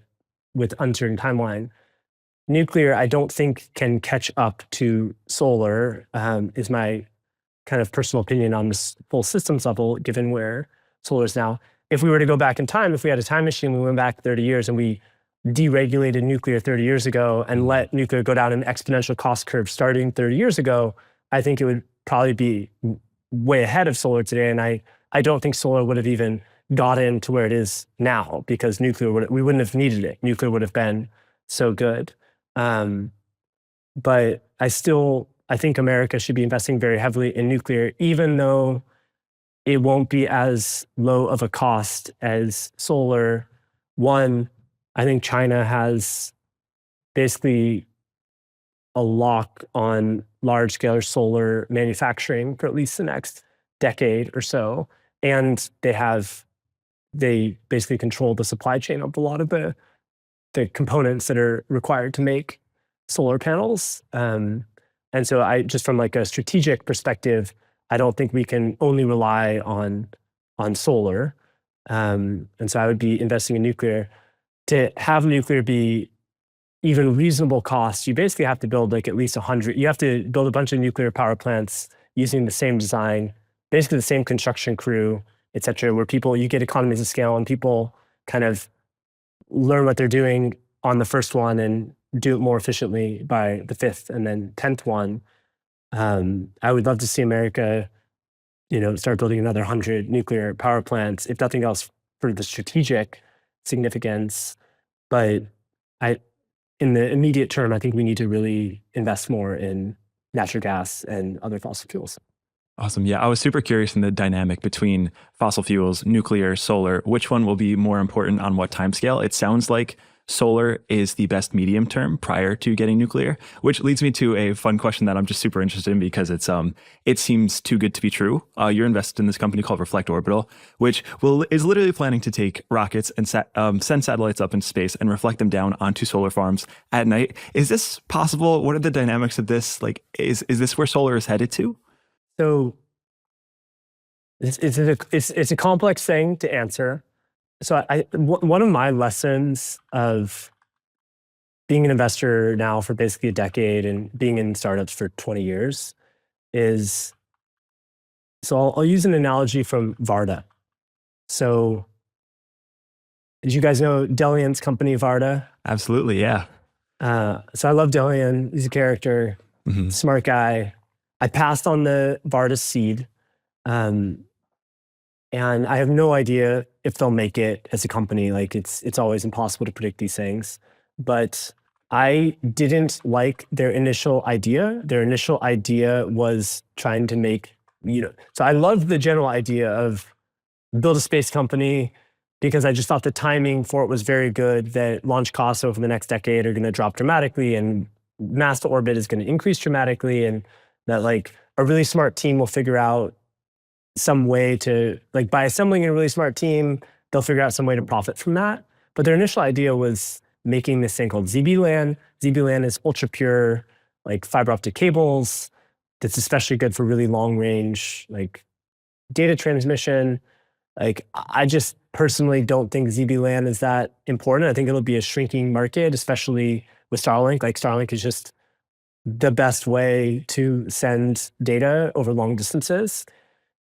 with uncertain timeline. Nuclear, I don't think can catch up to solar, is my kind of personal opinion on this full systems level, given where solar is now. If we were to go back in time, if we had a time machine, we went back 30 years and we deregulated nuclear 30 years ago and let nuclear go down an exponential cost curve starting 30 years ago, I think it would probably be way ahead of solar today. And I don't think solar would have even gotten to where it is now, because we wouldn't have needed it. Nuclear would have been so good. But I think America should be investing very heavily in nuclear, even though it won't be as low of a cost as solar. One, I think China has basically a lock on large-scale solar manufacturing for at least the next decade or so. And they basically control the supply chain of a lot of the components that are required to make solar panels. And so just from a strategic perspective, I don't think we can only rely on solar. And so I would be investing in nuclear. To have nuclear be even reasonable cost, you basically have to build at least 100. You have to build a bunch of nuclear power plants using the same design, basically the same construction crew, et cetera, where you get economies of scale and people kind of learn what they're doing on the first one and do it more efficiently by the fifth and then 10th one. I would love to see America, start building another 100 nuclear power plants, if nothing else for the strategic significance. But in the immediate term, I think we need to really invest more in natural gas and other fossil fuels. Awesome. Yeah, I was super curious in the dynamic between fossil fuels, nuclear, solar. Which one will be more important on what timescale? It sounds like solar is the best medium term prior to getting nuclear, which leads me to a fun question that I'm just super interested in because it seems too good to be true. You're invested in this company called Reflect Orbital, which is literally planning to take rockets and send satellites up into space and reflect them down onto solar farms at night. Is this possible? What are the dynamics of this? Like, is this where solar is headed to? So it's a complex thing to answer. So one of my lessons of being an investor now for basically a decade and being in startups for 20 years is, so I'll use an analogy from Varda. So did you guys know Delian's company, Varda? Absolutely, yeah. So I love Delian. He's a character, smart guy. I passed on the Varda seed. And I have no idea if they'll make it as a company. Like it's always impossible to predict these things. But I didn't like their initial idea. Their initial idea was trying to make, so I loved the general idea of build a space company because I just thought the timing for it was very good, that launch costs over the next decade are going to drop dramatically and mass to orbit is going to increase dramatically, and that like a really smart team will figure out some way to, like, by assembling a really smart team, they'll figure out some way to profit from that. But their initial idea was making this thing called ZB-LAN. ZB-LAN is ultra pure, like fiber optic cables. That's especially good for really long range, like data transmission. Like, I just personally don't think ZB-LAN is that important. I think it'll be a shrinking market, especially with Starlink. Like, Starlink is just the best way to send data over long distances.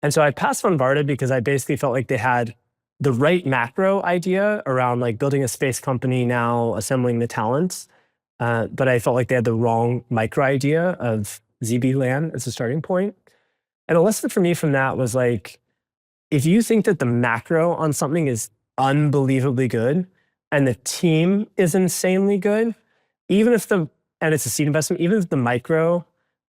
And so I passed on Varda because I basically felt like they had the right macro idea around like building a space company now, assembling the talents. But I felt like they had the wrong micro idea of ZB-LAN as a starting point. And a lesson for me from that was like, if you think that the macro on something is unbelievably good and the team is insanely good, and it's a seed investment, even if the micro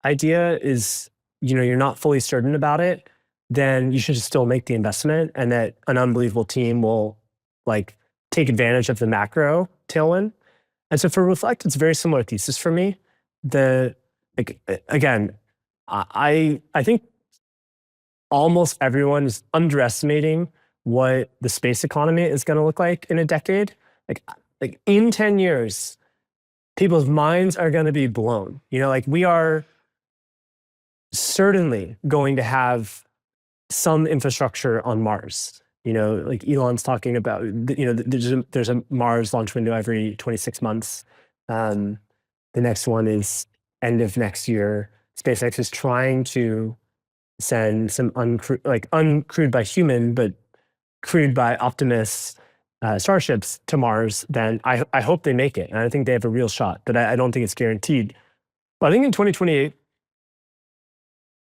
idea is, you're not fully certain about it, then you should just still make the investment, and that an unbelievable team will like take advantage of the macro tailwind. And so for Reflect, it's a very similar thesis for me. Again, I think almost everyone is underestimating what the space economy is going to look like in a decade. Like in 10 years, people's minds are going to be blown. Like we are certainly going to have some infrastructure on Mars. Like Elon's talking about, there's a Mars launch window every 26 months. The next one is end of next year. SpaceX is trying to send some uncrewed by human, but crewed by Optimus starships to Mars. Then I hope they make it. And I think they have a real shot, but I don't think it's guaranteed. But I think in 2028,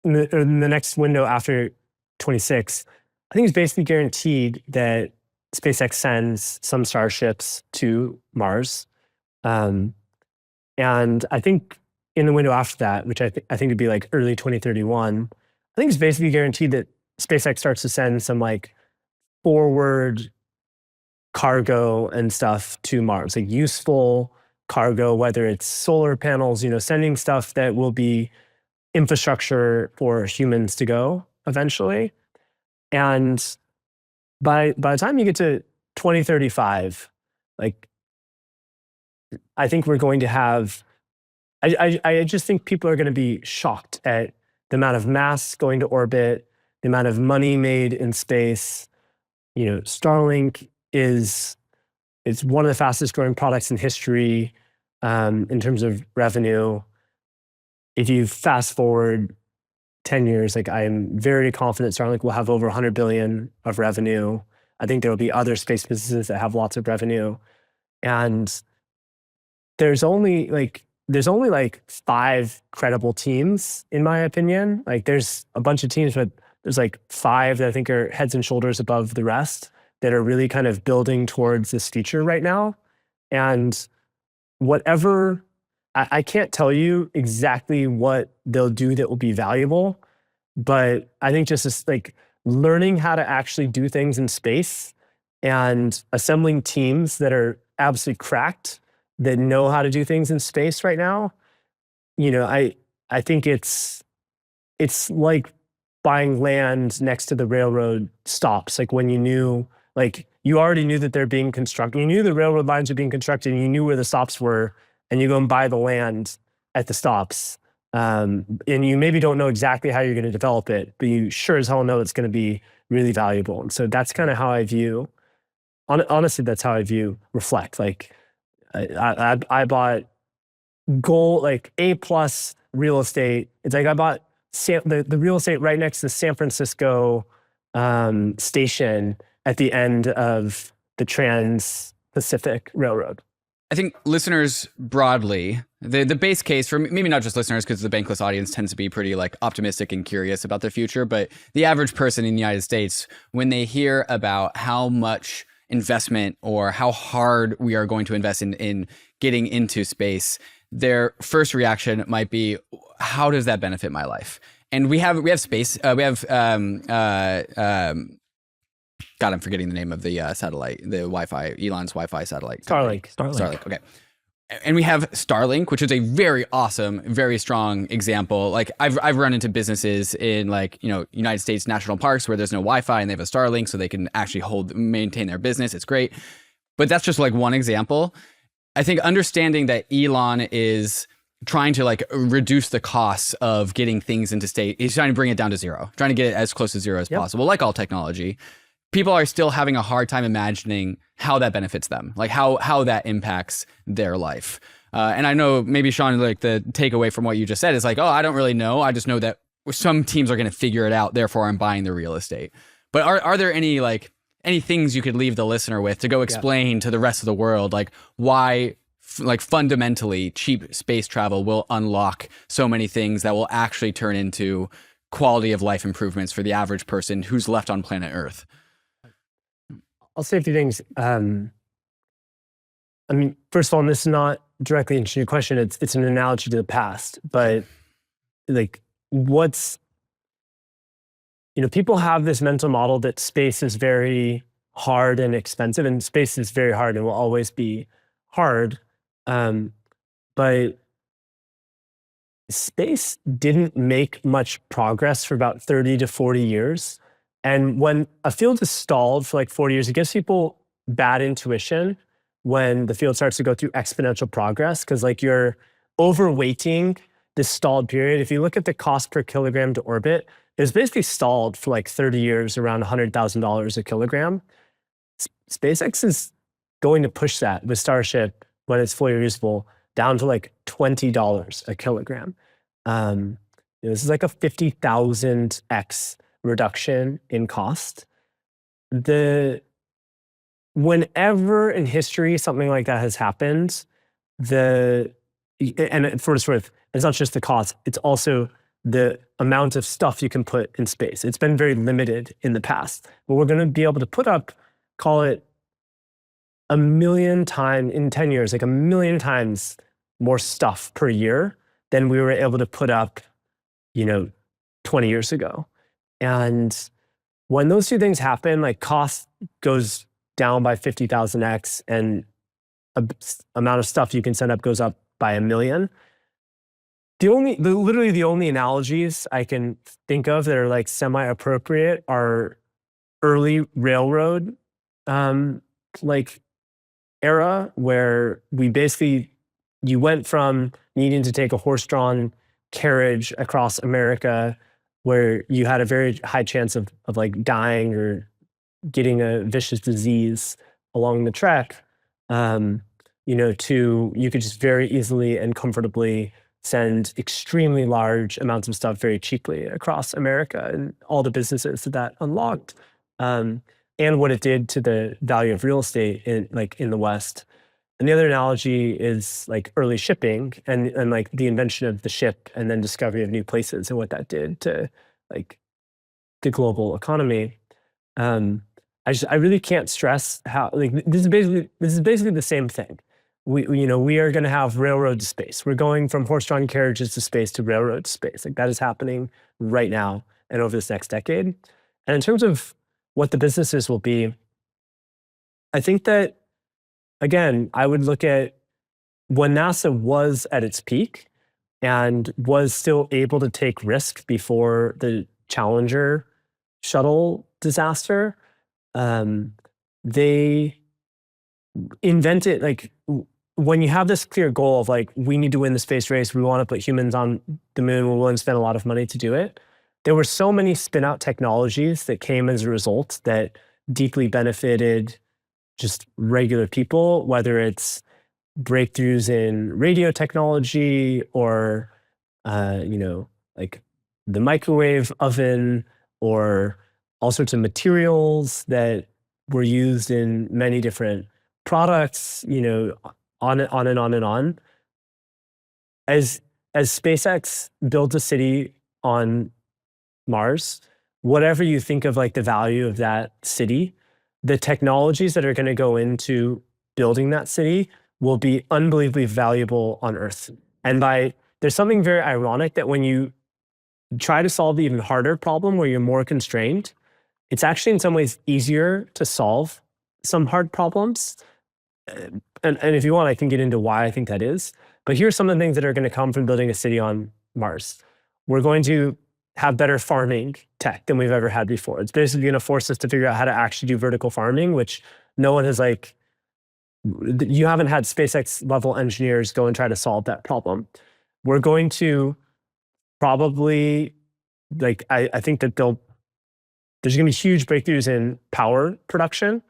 in the next window after 26, I think it's basically guaranteed that SpaceX sends some starships to Mars. And I think in the window after that, which I think would be like early 2031, I think it's basically guaranteed that SpaceX starts to send some like forward cargo and stuff to Mars, like useful cargo, whether it's solar panels, sending stuff that will be infrastructure for humans to go eventually. And by the time you get to 2035, like I think we're going to have, I just think people are going to be shocked at the amount of mass going to orbit, the amount of money made in space. Starlink it's one of the fastest growing products in history in terms of revenue. If you fast forward 10 years, like I'm very confident Starlink will have over 100 billion of revenue. I think there will be other space businesses that have lots of revenue. And there's only like 5 credible teams, in my opinion. Like there's a bunch of teams, but there's like 5 that I think are heads and shoulders above the rest that are really kind of building towards this feature right now. And I can't tell you exactly what they'll do that will be valuable, But I think just this, like learning how to actually do things in space and assembling teams that are absolutely cracked, that know how to do things in space right now, I think it's like buying land next to the railroad stops. Like when you already knew that they're being constructed. You knew the railroad lines were being constructed and you knew where the stops were, and you go and buy the land at the stops. And you maybe don't know exactly how you're going to develop it, but you sure as hell know it's going to be really valuable. And so that's kind of how I view, honestly, that's how I view Reflect. Like I bought gold, like A+ real estate. It's like I bought the real estate right next to the San Francisco station at the end of the Trans-Pacific Railroad. I think listeners broadly, the base case for maybe not just listeners, because the bankless audience tends to be pretty like optimistic and curious about their future, but the average person in the United States, when they hear about how much investment or how hard we are going to invest in getting into space, their first reaction might be, how does that benefit my life? And we have space. We have God, I'm forgetting the name of the satellite, the Wi-Fi, Elon's Wi-Fi satellite. Starlink. Okay. And we have Starlink, which is a very awesome, very strong example. Like I've run into businesses in United States national parks where there's no Wi-Fi and they have a Starlink so they can actually maintain their business. It's great. But that's just like one example. I think understanding that Elon is trying to like reduce the costs of getting things into state. He's trying to bring it down to zero, trying to get it as close to zero as possible, like all technology. People are still having a hard time imagining how that benefits them, like how that impacts their life. And I know maybe Shaun, like the takeaway from what you just said is like, oh, I don't really know. I just know that some teams are going to figure it out. Therefore, I'm buying the real estate. But are there any things you could leave the listener with to go explain to the rest of the world, like why like fundamentally cheap space travel will unlock so many things that will actually turn into quality of life improvements for the average person who's left on planet Earth? I'll say a few things. I mean, first of all, and this is not directly answering your question. It's an analogy to the past, but like people have this mental model that space is very hard and expensive, and space is very hard and will always be hard. But space didn't make much progress for about 30 to 40 years. And when a field is stalled for like 40 years, it gives people bad intuition when the field starts to go through exponential progress, because like you're overweighting this stalled period. If you look at the cost per kilogram to orbit, it was basically stalled for like 30 years around $100,000 a kilogram. SpaceX is going to push that with Starship, when it's fully reusable, down to like $20 a kilogram. This is like a 50,000x reduction in cost. Whenever in history something like that has happened, and for what it's worth, it's not just the cost, it's also the amount of stuff you can put in space. It's been very limited in the past, but we're going to be able to put up, call it 1 million times in 10 years, like 1 million times more stuff per year than we were able to put up, 20 years ago. And when those two things happen, like cost goes down by 50,000x and amount of stuff you can send up goes up by 1 million. Literally the only analogies I can think of that are like semi-appropriate are early railroad like era, where you went from needing to take a horse-drawn carriage across America, where you had a very high chance of like dying or getting a vicious disease along the trek, to you could just very easily and comfortably send extremely large amounts of stuff very cheaply across America, and all the businesses that unlocked, and what it did to the value of real estate in the West. And the other analogy is like early shipping and like the invention of the ship and then discovery of new places and what that did to like the global economy. I really can't stress how like this is basically the same thing. We are going to have railroad to space. We're going from horse-drawn carriages to space to railroad to space. Like that is happening right now. and over this next decade. And in terms of what the businesses will be, I think that, again, I would look at when NASA was at its peak and was still able to take risk before the Challenger shuttle disaster. They invented, like, when you have this clear goal of like, we need to win the space race, we want to put humans on the moon, we're willing to spend a lot of money to do it. There were so many spin-out technologies that came as a result that deeply benefited just regular people, whether it's breakthroughs in radio technology or, like the microwave oven, or all sorts of materials that were used in many different products, on and on and on and on. As SpaceX builds a city on Mars, whatever you think of like the value of that city, the technologies that are going to go into building that city will be unbelievably valuable on Earth. And there's something very ironic that when you try to solve the even harder problem where you're more constrained, it's actually in some ways easier to solve some hard problems. And if you want, I can get into why I think that is. But here's some of the things that are going to come from building a city on Mars. We're going to have better farming tech than we've ever had before. It's basically going to force us to figure out how to actually do vertical farming, which no one has you haven't had SpaceX-level engineers go and try to solve that problem. We're going to probably, I think that there's going to be huge breakthroughs in power production.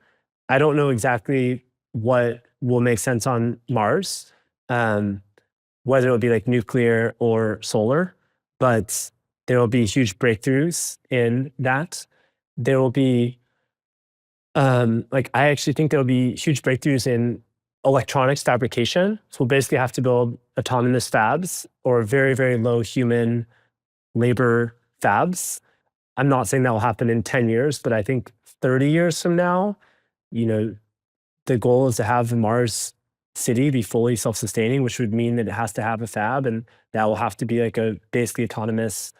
I don't know exactly what will make sense on Mars, whether it'll be like nuclear or solar, but there will be huge breakthroughs in that. There will be, I actually think there'll be huge breakthroughs in electronics fabrication. So we'll basically have to build autonomous fabs or very, very low human labor fabs. I'm not saying that will happen in 10 years, but I think 30 years from now, the goal is to have the Mars city be fully self-sustaining, which would mean that it has to have a fab, and that will have to be like a basically autonomous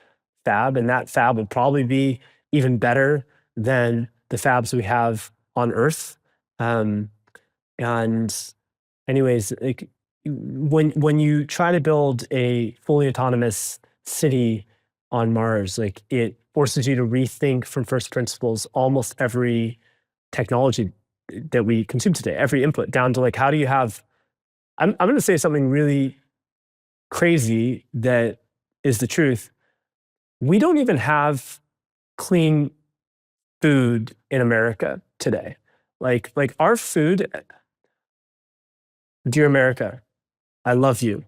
fab. And that fab will probably be even better than the fabs we have on Earth. And anyways, like when you try to build a fully autonomous city on Mars, like it forces you to rethink from first principles almost every technology that we consume today, every input, down to like, how do you have, I'm going to say something really crazy that is the truth. We don't even have clean food in America today. Like our food, dear America, I love you.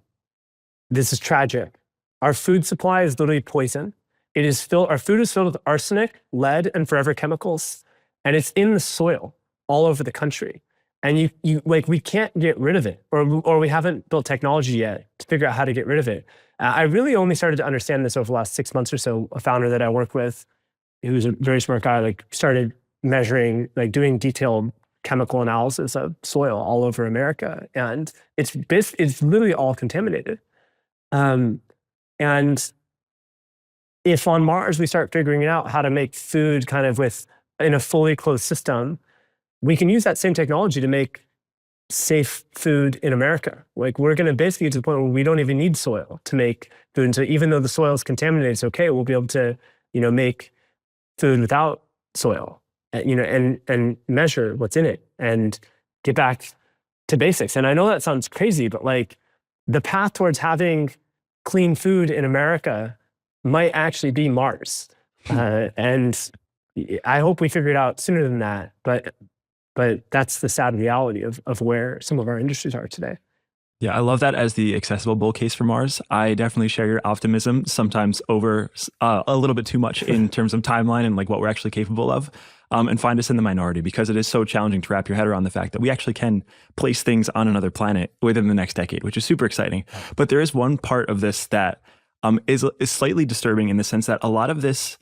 This is tragic. Our food supply is literally poison. Our food is filled with arsenic, lead, and forever chemicals. And it's in the soil all over the country. And we can't get rid of it, or we haven't built technology yet to figure out how to get rid of it. I really only started to understand this over the last 6 months or so. A founder that I work with, who's a very smart guy, started measuring, doing detailed chemical analysis of soil all over America. And it's literally all contaminated. And if on Mars we start figuring out how to make food kind of in a fully closed system, we can use that same technology to make safe food in America. We're going to basically get to the point where we don't even need soil to make food. And so even though the soil is contaminated, it's okay. We'll be able to, make food without soil, and measure what's in it and get back to basics. And I know that sounds crazy, but the path towards having clean food in America might actually be Mars. And I hope we figure it out sooner than that. But that's the sad reality of where some of our industries are today. Yeah, I love that as the accessible bull case for Mars. I definitely share your optimism, sometimes over a little bit too much in terms of timeline and what we're actually capable of, and find us in the minority, because it is so challenging to wrap your head around the fact that we actually can place things on another planet within the next decade, which is super exciting. But there is one part of this that is slightly disturbing, in the sense that a lot of this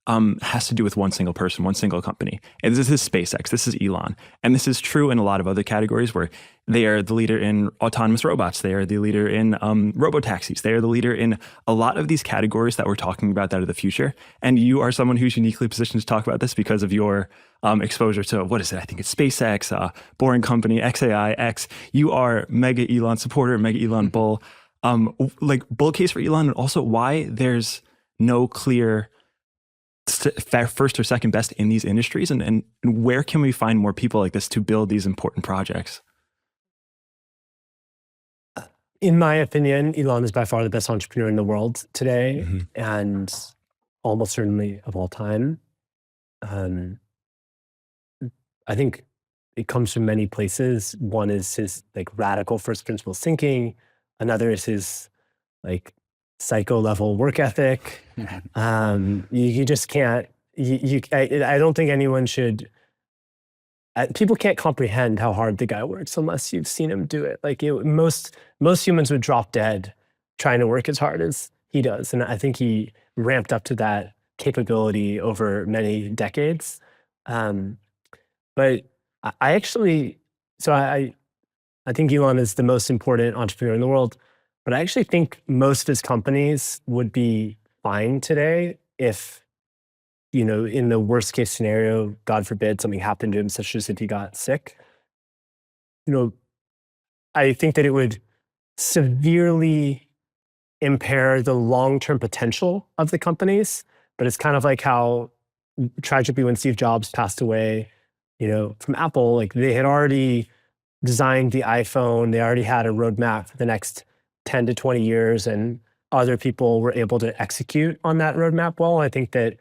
has to do with one single person, one single company. And this is SpaceX, this is Elon. And this is true in a lot of other categories where they are the leader in autonomous robots. They are the leader in robotaxis. They are the leader in a lot of these categories that we're talking about that are the future. And you are someone who's uniquely positioned to talk about this because of your exposure to, what is it? I think it's SpaceX, Boring Company, XAI, X. You are mega Elon supporter, mega Elon bull. Like bull case for Elon, and also why there's no clear first or second best in these industries, and where can we find more people like this to build these important projects? In my opinion, Elon is by far the best entrepreneur in the world today, and almost certainly of all time. I think it comes from many places. One is his like radical first principles thinking. Another is his like psycho level work ethic. You just can't. I don't think anyone should. People can't comprehend how hard the guy works unless you've seen him do it. Like most humans would drop dead trying to work as hard as he does, and I think he ramped up to that capability over many decades. But I actually, so I think Elon is the most important entrepreneur in the world. But I actually think most of his companies would be fine today if, in the worst case scenario, God forbid, something happened to him, such as if he got sick. I think that it would severely impair the long-term potential of the companies. But it's kind of like how tragically when Steve Jobs passed away, from Apple, like they had already designed the iPhone. They already had a roadmap for the next 10 to 20 years, and other people were able to execute on that roadmap well. I think that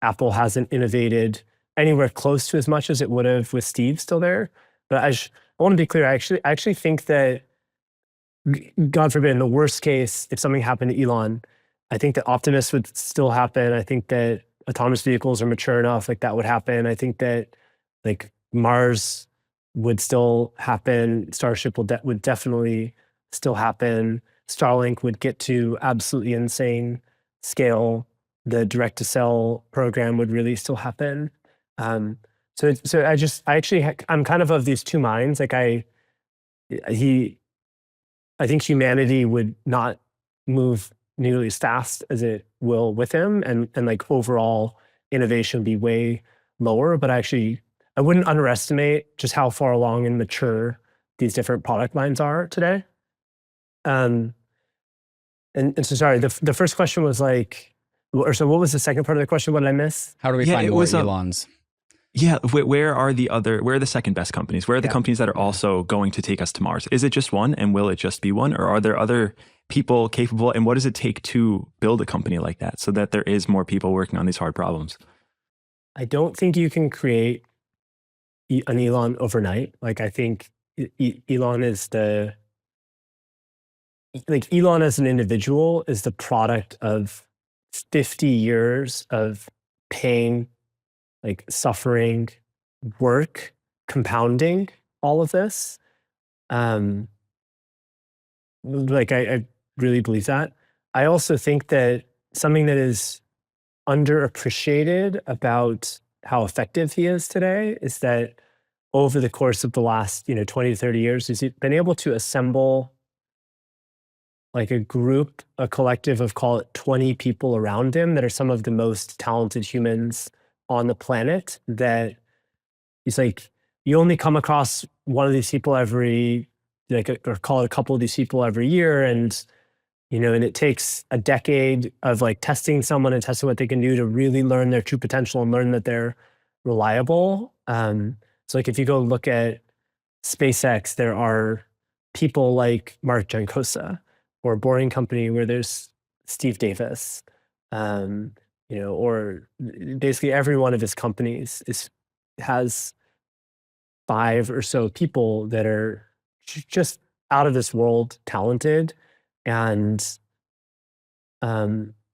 Apple hasn't innovated anywhere close to as much as it would have with Steve still there. But I want to be clear, I actually think that, God forbid, in the worst case, if something happened to Elon, I think that Optimus would still happen. I think that autonomous vehicles are mature enough, like that would happen. I think that like Mars would still happen. Starship would definitely still happen. Starlink would get to absolutely insane scale. The direct-to-cell program would really still happen. I'm kind of these two minds. Like I think humanity would not move nearly as fast as it will with him, and like overall innovation would be way lower. But I wouldn't underestimate just how far along and mature these different product lines are today. And so sorry, the first question was like, or so what was the second part of the question? What did I miss? How do we find more Elons? Yeah, where are the second best companies? Where are the companies that are also going to take us to Mars? Is it just one, and will it just be one? Or are there other people capable, and what does it take to build a company like that so that there is more people working on these hard problems? I don't think you can create an Elon overnight. Like I think Elon is Elon as an individual is the product of 50 years of pain, like suffering, work, compounding all of this. I really believe that. I also think that something that is underappreciated about how effective he is today is that over the course of the last 20 to 30 years, he's been able to assemble like a group, a collective of, call it 20 people around him that are some of the most talented humans on the planet. That he's like, you only come across one of these people every, or call it a couple of these people every year. And, and it takes a decade of like testing someone and testing what they can do to really learn their true potential and learn that they're reliable. So like if you go look at SpaceX, there are people like Mark Jankosa, or Boring Company, where there's Steve Davis, or basically every one of his companies has 5 or so people that are just out of this world talented, and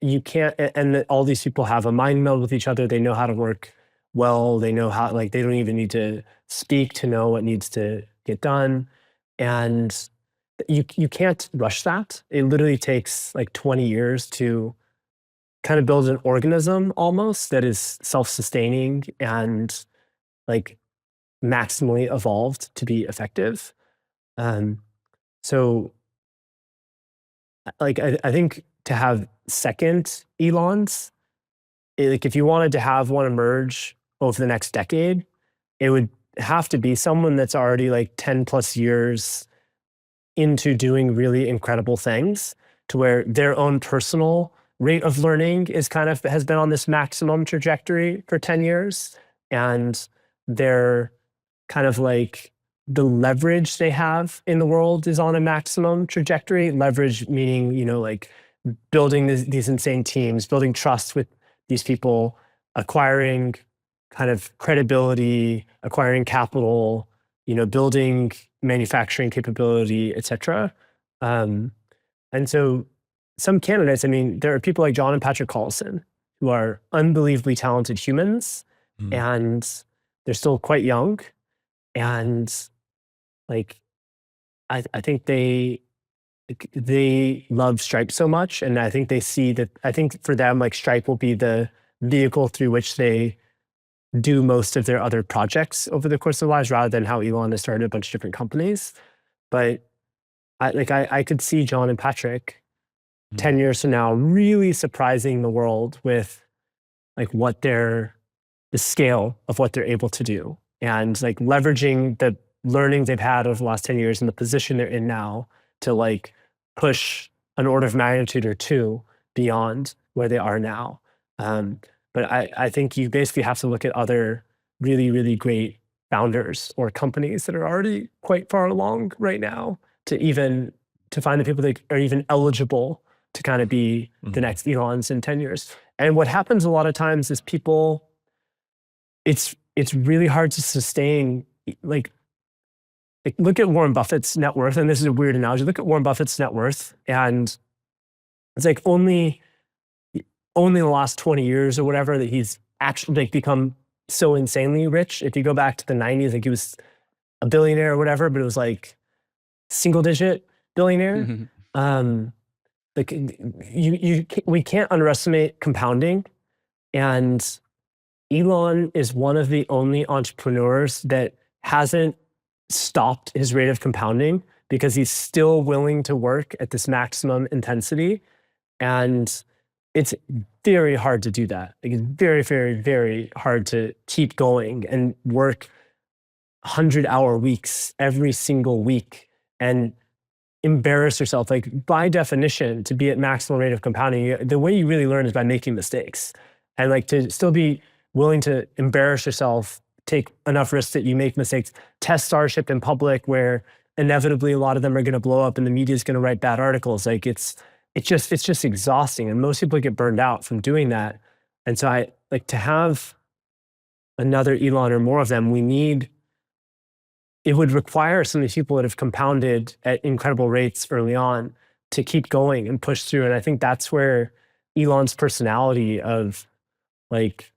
you can't. And all these people have a mind meld with each other. They know how to work well. They know how, like, they don't even need to speak to know what needs to get done, and you can't rush that. It literally takes like 20 years to kind of build an organism almost that is self-sustaining and like maximally evolved to be effective. So like I think to have second Elons, like if you wanted to have one emerge over the next decade, it would have to be someone that's already like 10 plus years into doing really incredible things, to where their own personal rate of learning is kind of has been on this maximum trajectory for 10 years. And they're kind of like the leverage they have in the world is on a maximum trajectory. Leverage meaning, you know, like building these insane teams, building trust with these people, acquiring kind of credibility, acquiring capital, you know, building manufacturing capability, et cetera. And so some candidates, I mean, there are people like John and Patrick Collison who are unbelievably talented humans, and they're still quite young. And like, I think they love Stripe so much. And I think they see that, I think for them, like Stripe will be the vehicle through which they do most of their other projects over the course of their lives, rather than how Elon has started a bunch of different companies. But I could see John and Patrick 10 years from now really surprising the world with like the scale of what they're able to do, and like leveraging the learning they've had over the last 10 years and the position they're in now to like push an order of magnitude or two beyond where they are now. But I think you basically have to look at other really, really great founders or companies that are already quite far along right now to find the people that are even eligible to kind of be the next Elons in 10 years. And what happens a lot of times is people, it's really hard to sustain, like look at Warren Buffett's net worth, and this is a weird analogy. Look at Warren Buffett's net worth, and it's like only in the last 20 years or whatever that he's actually like become so insanely rich. If you go back to the 90s, like he was a billionaire or whatever, but it was like single digit billionaire. Like we can't underestimate compounding. And Elon is one of the only entrepreneurs that hasn't stopped his rate of compounding, because he's still willing to work at this maximum intensity. And it's very hard to do that. Like it's very, very, very hard to keep going and work 100-hour weeks every single week and embarrass yourself. Like by definition, to be at maximum rate of compounding, the way you really learn is by making mistakes. And like to still be willing to embarrass yourself, take enough risks that you make mistakes, test Starship in public where inevitably a lot of them are going to blow up and the media is going to write bad articles. Like it's just exhausting. And most people get burned out from doing that. And so I like to have another Elon or more of them. It would require some of these people that have compounded at incredible rates early on to keep going and push through. And I think that's where Elon's personality of like,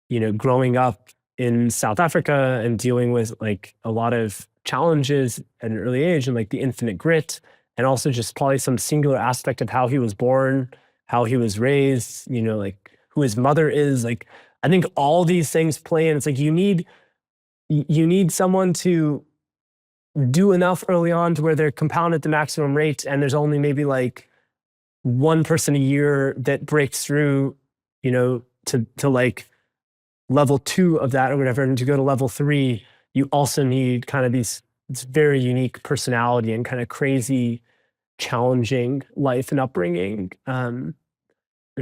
you know, growing up in South Africa and dealing with like a lot of challenges at an early age and like the infinite grit, and also just probably some singular aspect of how he was born, how he was raised, you know, like who his mother is. Like, I think all these things play in. It's like you need someone to do enough early on to where they're compound at the maximum rate, and there's only maybe like one person a year that breaks through, you know, to like level 2 of that or whatever. And to go to level 3, you also need kind of this very unique personality and kind of crazy, challenging life and upbringing. And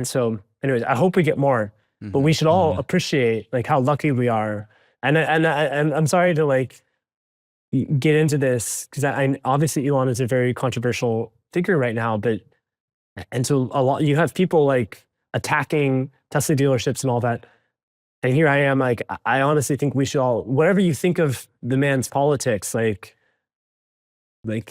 so anyways, I hope we get more, but we should all appreciate like how lucky we are. And I'm sorry to like get into this, because I obviously Elon is a very controversial figure right now, and so you have people like attacking Tesla dealerships and all that. And here I am, like, I honestly think we should all, whatever you think of the man's politics, like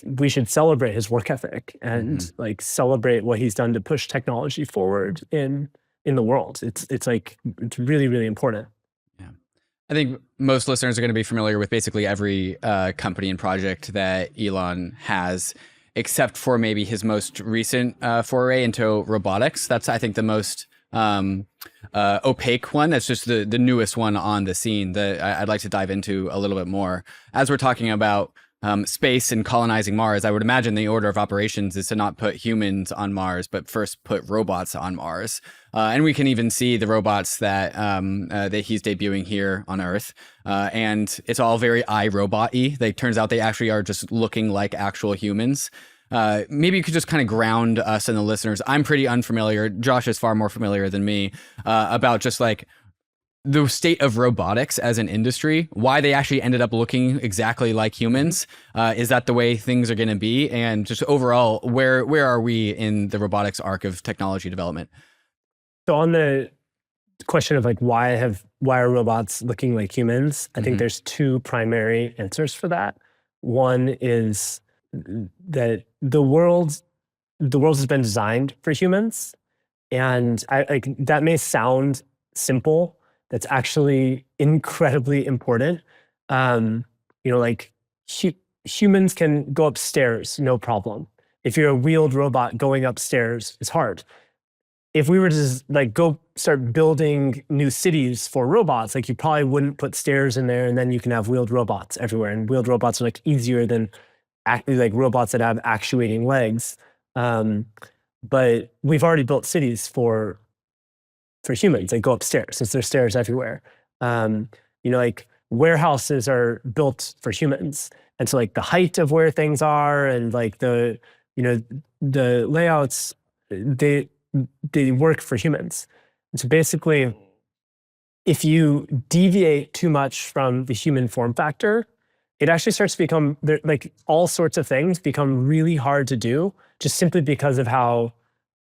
we should celebrate his work ethic and like celebrate what he's done to push technology forward in the world. It's really, really important. Yeah. I think most listeners are going to be familiar with basically every company and project that Elon has. except for maybe his most recent foray into robotics. That's, I think, the most opaque one. That's just the newest one on the scene that I'd like to dive into a little bit more. As we're talking about space and colonizing Mars, I would imagine the order of operations is to not put humans on Mars, but first put robots on Mars. And we can even see the robots that he's debuting here on Earth. And it's all very iRobot-y. Turns out they actually are just looking like actual humans. Maybe you could just kind of ground us and the listeners. I'm pretty unfamiliar. Josh is far more familiar than me about just like the state of robotics as an industry, why they actually ended up looking exactly like humans. Is that the way things are going to be? And just overall, where are we in the robotics arc of technology development? So on the question of like why are robots looking like humans, I think there's two primary answers for that. One is that the world has been designed for humans, and that may sound simple. That's actually incredibly important. Like humans can go upstairs, no problem. If you're a wheeled robot, going upstairs is hard. If we were to just like go start building new cities for robots, like you probably wouldn't put stairs in there, and then you can have wheeled robots everywhere. And wheeled robots are like easier than like robots that have actuating legs. But we've already built cities for humans. They go upstairs since there's stairs everywhere. Like warehouses are built for humans. And so like the height of where things are and like the layouts, they work for humans. And so basically, if you deviate too much from the human form factor, it actually starts to become like all sorts of things become really hard to do just simply because of how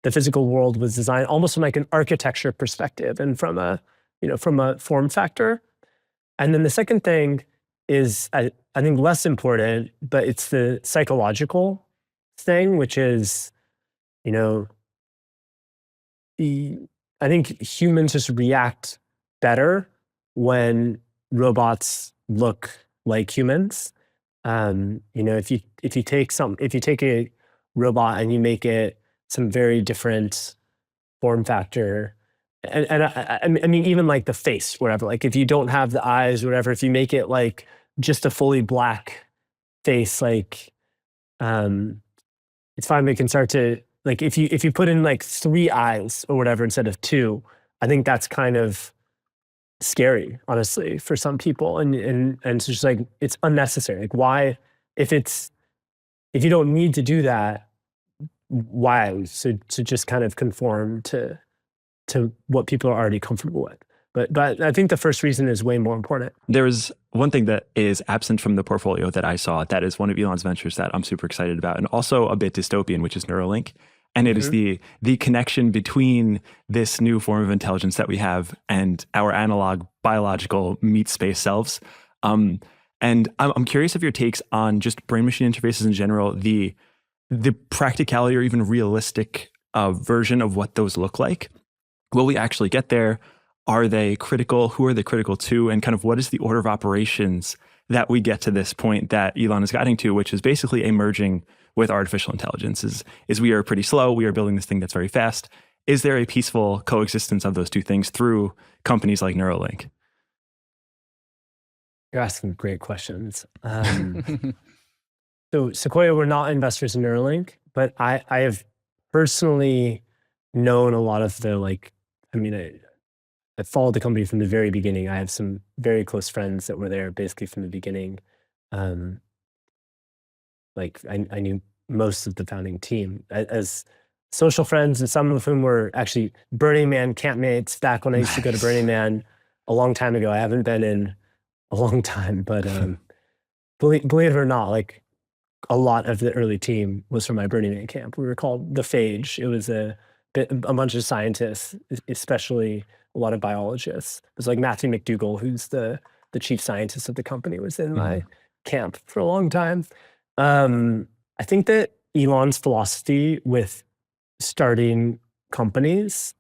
the physical world was designed, almost from like an architecture perspective and from a form factor. And then the second thing is, I think less important, but it's the psychological thing, which is, I think humans just react better when robots look like humans. If you take a robot and you make it some very different form factor, and I mean even like the face, whatever. Like if you don't have the eyes, whatever. If you make it like just a fully black face, like it's fine. We can start to like if you put in like 3 eyes or whatever instead of 2, I think that's kind of scary, honestly, for some people, and it's just like it's unnecessary. Like why, if you don't need to do that, why? So just kind of conform to what people are already comfortable with. But I think the first reason is way more important. There is one thing that is absent from the portfolio that I saw that is one of Elon's ventures that I'm super excited about, and also a bit dystopian, which is Neuralink. And it is the connection between this new form of intelligence that we have and our analog biological meat space selves. And I'm curious of your takes on just brain-machine interfaces in general, the practicality or even realistic version of what those look like. Will we actually get there? Are they critical? Who are they critical to? And kind of what is the order of operations that we get to this point that Elon is guiding to, which is basically a merging with artificial intelligence, is we are pretty slow. We are building this thing that's very fast. Is there a peaceful coexistence of those two things through companies like Neuralink? You're asking great questions. So Sequoia, we're not investors in Neuralink, but I have personally known a lot of the I followed the company from the very beginning. I have some very close friends that were there basically from the beginning. I knew most of the founding team as social friends, and some of whom were actually Burning Man campmates back when I used to go to Burning Man a long time ago. I haven't been in a long time, but believe it or not, like a lot of the early team was from my Burning Man camp. We were called the Phage. It was a bunch of scientists, especially a lot of biologists. It was like Matthew McDougall, who's the chief scientist of the company, was in my camp for a long time. I think that Elon's philosophy with starting companies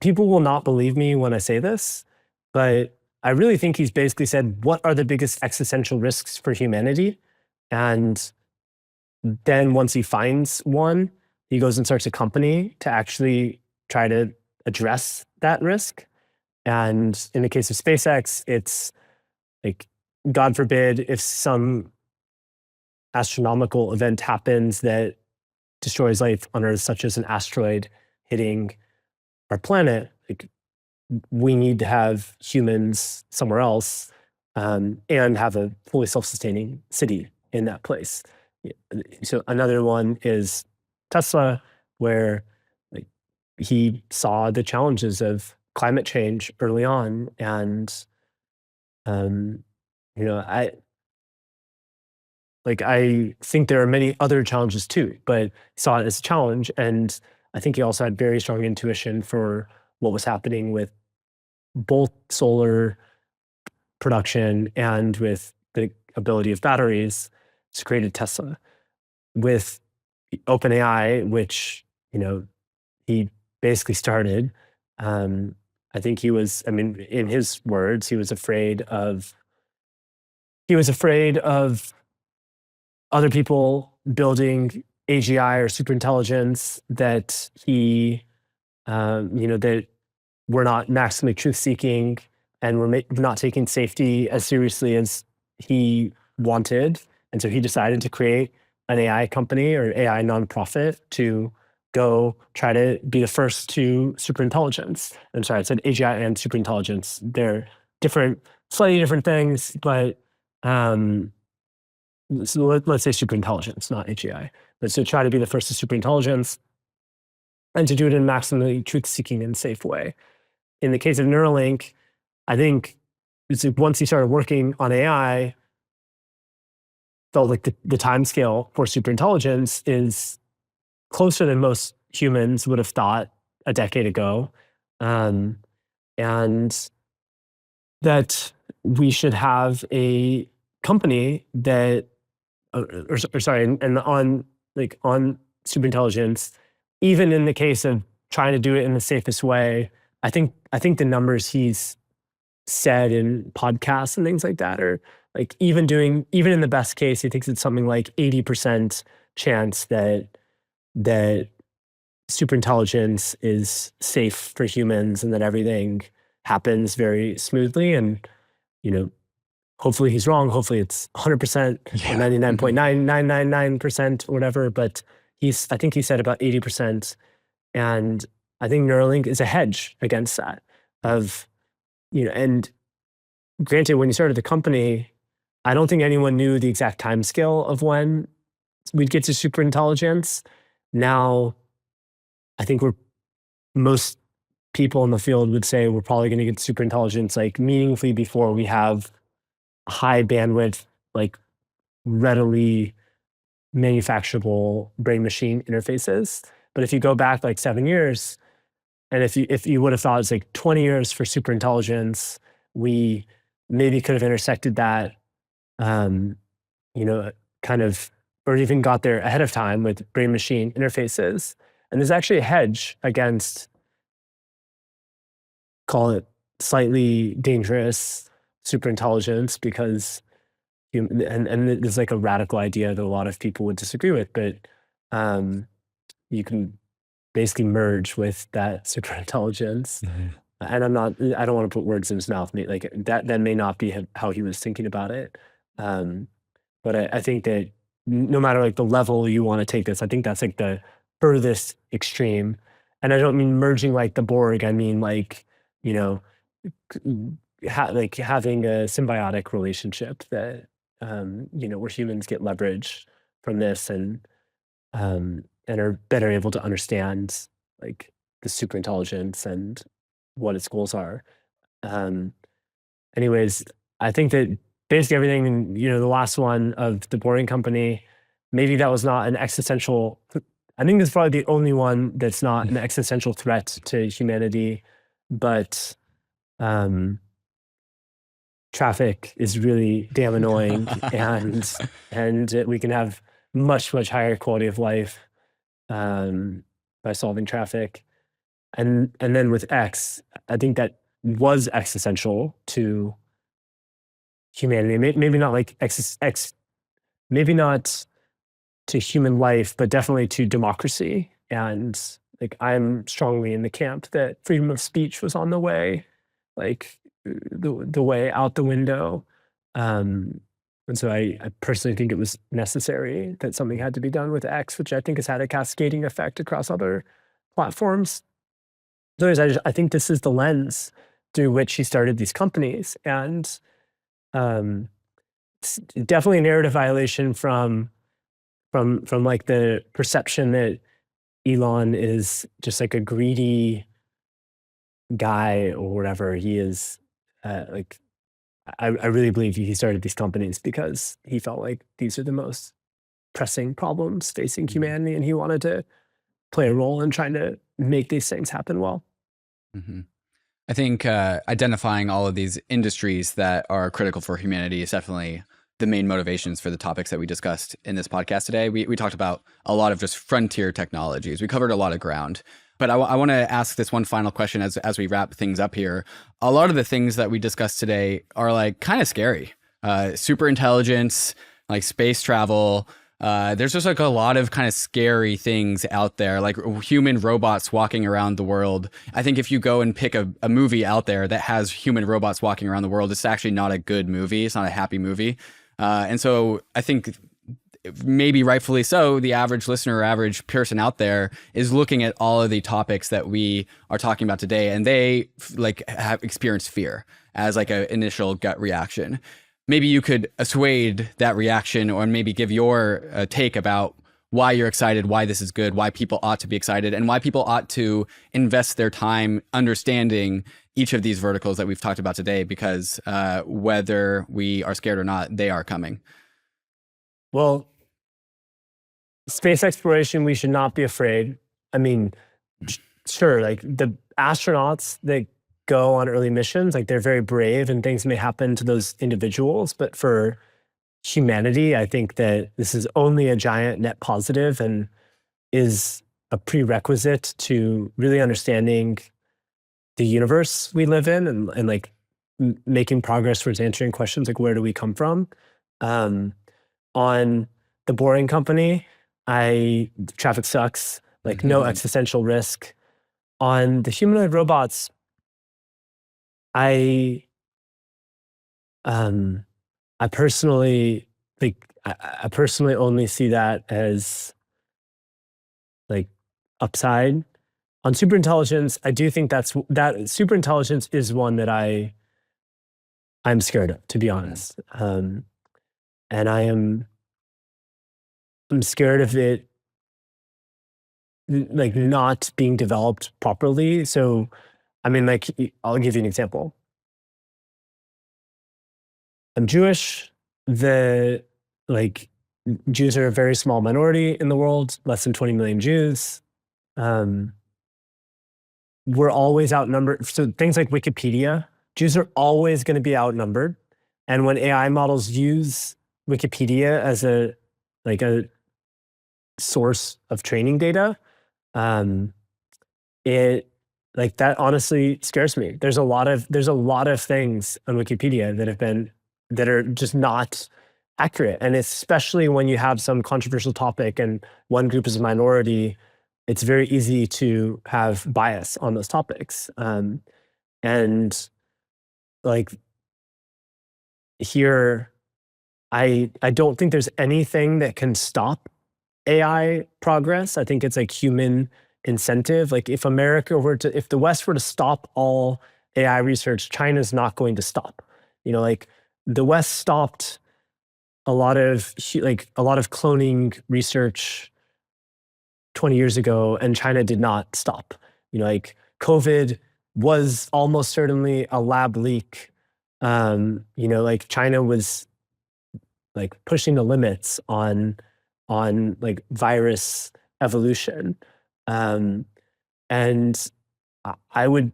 people will not believe me when I say this, but I really think he's basically said, what are the biggest existential risks for humanity? And then once he finds one, he goes and starts a company to actually try to address that risk. And in the case of SpaceX, it's like, God forbid, if some astronomical event happens that destroys life on Earth, such as an asteroid hitting our planet, like, we need to have humans somewhere else, and have a fully self-sustaining city in that place. So another one is Tesla, where like he saw the challenges of climate change early on, and I think there are many other challenges too, but saw it as a challenge, and I think he also had very strong intuition for what was happening with both solar production and with the ability of batteries to create a Tesla. With OpenAI, which, he basically started, I think he was, in his words, he was afraid of other people building AGI or superintelligence that that were not maximally truth-seeking and were not taking safety as seriously as he wanted. And so he decided to create an AI company or AI nonprofit to go try to be the first to superintelligence. I'm sorry, I said AGI and superintelligence. They're different, slightly different things, but so let's say superintelligence, not AGI. But to try to be the first to superintelligence and to do it in a maximally truth-seeking and safe way. In the case of Neuralink, I think it's like once he started working on AI, felt like the time scale for superintelligence is closer than most humans would have thought a decade ago. And that we should have a company that, and on superintelligence, even in the case of trying to do it in the safest way, I think the numbers he's said in podcasts and things like that are like, even in the best case, he thinks it's something like 80% chance that superintelligence is safe for humans and that everything happens very smoothly. And, hopefully he's wrong. Hopefully it's 100% or 99.9999% or whatever. But I think he said about 80%. And I think Neuralink is a hedge against that and granted, when you started the company, I don't think anyone knew the exact time scale of when we'd get to superintelligence. Now, I think most people in the field would say we're probably going to get superintelligence like meaningfully before we have high bandwidth, like readily manufacturable brain machine interfaces. But if you go back like 7 years, and if you would have thought it's like 20 years for superintelligence, we maybe could have intersected that, kind of, or even got there ahead of time with brain machine interfaces. And there's actually a hedge against, call it slightly dangerous superintelligence, because and there's like a radical idea that a lot of people would disagree with, but you can basically merge with that superintelligence. Mm-hmm. And I don't want to put words in his mouth. Like that may not be how he was thinking about it. But I think that no matter like the level you want to take this, I think that's like the furthest extreme. And I don't mean merging like the Borg. I mean like, like having a symbiotic relationship that, where humans get leverage from this and are better able to understand like the superintelligence and what its goals are. Anyways, I think that basically everything in, the last one of the Boring Company, maybe that was not an existential, I think that's probably the only one that's not an existential threat to humanity, but traffic is really damn annoying and we can have much, much higher quality of life by solving traffic. And then with X, I think that was existential to humanity. Maybe not like X, maybe not human life, but definitely to democracy. And like I'm strongly in the camp that freedom of speech was on the way, like the way out the window. And so I personally think it was necessary that something had to be done with X, which I think has had a cascading effect across other platforms. So I think this is the lens through which he started these companies. And it's definitely a narrative violation from like the perception that Elon is just like a greedy guy or whatever. He is like, I really believe he started these companies because he felt like these are the most pressing problems facing humanity, and he wanted to play a role in trying to make these things happen well. Mm-hmm. I think identifying all of these industries that are critical for humanity is definitely the main motivations for the topics that we discussed in this podcast today. We talked about a lot of just frontier technologies. We covered a lot of ground. But I want to ask this one final question as we wrap things up here. A lot of the things that we discussed today are like kind of scary. Super intelligence, like space travel. There's just like a lot of kind of scary things out there, like human robots walking around the world. I think if you go and pick a movie out there that has human robots walking around the world, it's actually not a good movie. It's not a happy movie. And so I think maybe rightfully so, the average listener or average person out there is looking at all of the topics that we are talking about today, and they like have experienced fear as like an initial gut reaction. Maybe you could assuage that reaction, or maybe give your take about why you're excited, why this is good, why people ought to be excited, and why people ought to invest their time understanding each of these verticals that we've talked about today, because whether we are scared or not, they are coming. Well, space exploration, we should not be afraid. I mean, sure, like the astronauts that go on early missions, like they're very brave and things may happen to those individuals. But for humanity, I think that this is only a giant net positive and is a prerequisite to really understanding the universe we live in, and like making progress towards answering questions like, where do we come from? On the Boring Company, traffic sucks, like no existential risk. On the humanoid robots, I personally only see that as like upside. On superintelligence, I do think that superintelligence is one that I'm scared of, to be honest. And I'm scared of it like not being developed properly. So, I mean, like, I'll give you an example. I'm Jewish. Jews are a very small minority in the world, less than 20 million Jews. We're always outnumbered. So things like Wikipedia, Jews are always going to be outnumbered. And when AI models use Wikipedia as a source of training data, it like that honestly scares me. There's a lot of things on Wikipedia that are just not accurate. And especially when you have some controversial topic and one group is a minority, it's very easy to have bias on those topics. And like here, I don't think there's anything that can stop AI progress. I think it's like human incentive. Like if if the West were to stop all AI research, China's not going to stop. Like the West stopped a lot of cloning research 20 years ago, and China did not stop. Like COVID was almost certainly a lab leak. Like China was like pushing the limits on like virus evolution. And I would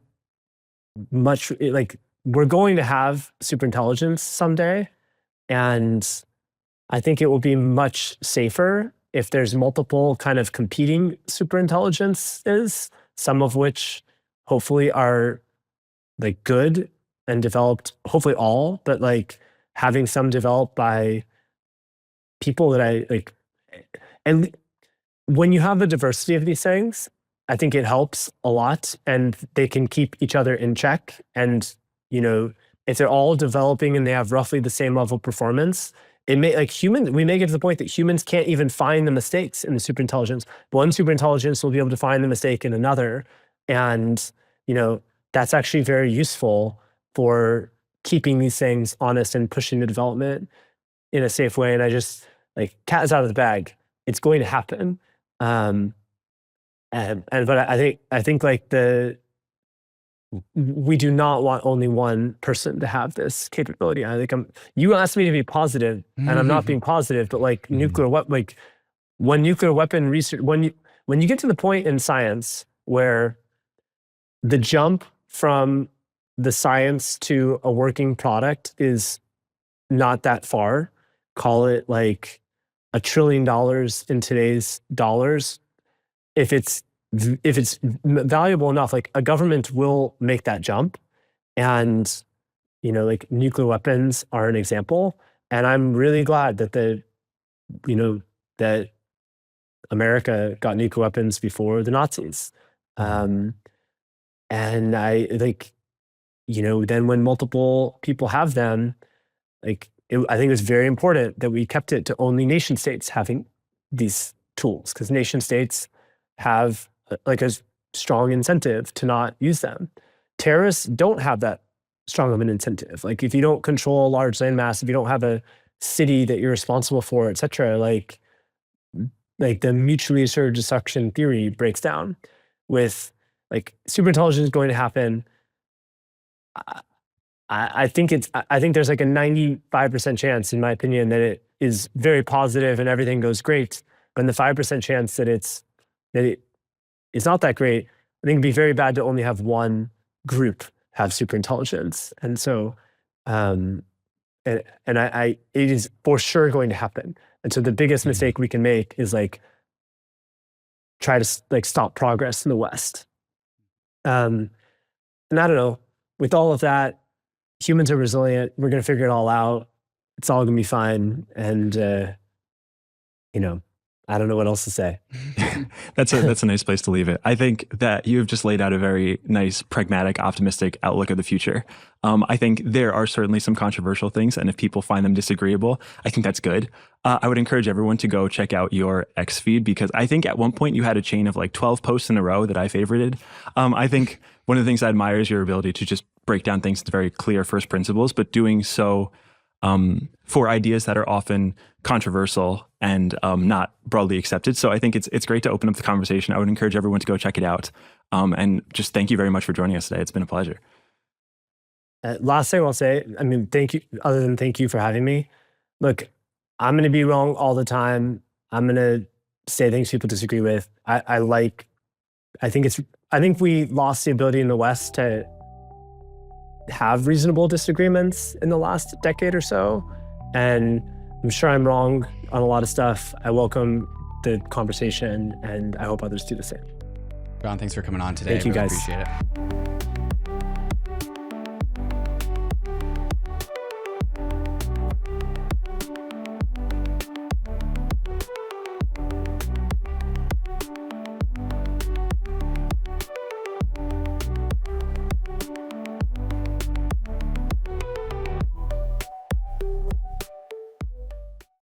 much like, we're going to have superintelligence someday. And I think it will be much safer if there's multiple kind of competing superintelligences, some of which hopefully are like good and developed, hopefully all, but like having some developed by people that I like and when you have the diversity of these things, I think it helps a lot, and they can keep each other in check. And, you know, if they're all developing and they have roughly the same level of performance, it may, like humans, we may get to the point that humans can't even find the mistakes in the superintelligence. One superintelligence will be able to find the mistake in another. And, you know, that's actually very useful for keeping these things honest and pushing the development in a safe way. And I just, like, cat is out of the bag. It's going to happen. But I think like we do not want only one person to have this capability. I think you asked me to be positive, and I'm not being positive, but like when nuclear weapon research, when you get to the point in science where the jump from the science to a working product is not that far, call it like $1 trillion in today's dollars. If it's valuable enough, like a government will make that jump. And, you know, like nuclear weapons are an example. And I'm really glad that that America got nuclear weapons before the Nazis. And I think, you know, then when multiple people have them, like I think it was very important that we kept it to only nation states having these tools, because nation states have like a strong incentive to not use them. Terrorists don't have that strong of an incentive. Like if you don't control a large landmass, if you don't have a city that you're responsible for, et cetera, like the mutually assured destruction theory breaks down. With like superintelligence going to happen, I think there's like a 95% chance, in my opinion, that it is very positive and everything goes great. But in the 5% chance that it's not that great, I think it'd be very bad to only have one group have superintelligence. And so, it is for sure going to happen. And so the biggest mistake we can make is like try to like stop progress in the West. And I don't know, with all of that, humans are resilient. We're going to figure it all out. It's all going to be fine. And, you know, I don't know what else to say. That's a nice place to leave it. I think that you have just laid out a very nice, pragmatic, optimistic outlook of the future. I think there are certainly some controversial things, and if people find them disagreeable, I think that's good. I would encourage everyone to go check out your X feed, because I think at one point you had a chain of like 12 posts in a row that I favorited. I think one of the things I admire is your ability to just break down things to very clear first principles, but doing so for ideas that are often controversial and not broadly accepted. So I think it's great to open up the conversation. I would encourage everyone to go check it out. And just thank you very much for joining us today. It's been a pleasure. Last thing I'll say, I mean, thank you, other than thank you for having me. Look, I'm going to be wrong all the time. I'm going to say things people disagree with. I think we lost the ability in the West to have reasonable disagreements in the last decade or so. And I'm sure I'm wrong on a lot of stuff. I welcome the conversation, and I hope others do the same. Shaun, thanks for coming on today. Thank you, guys. Appreciate it.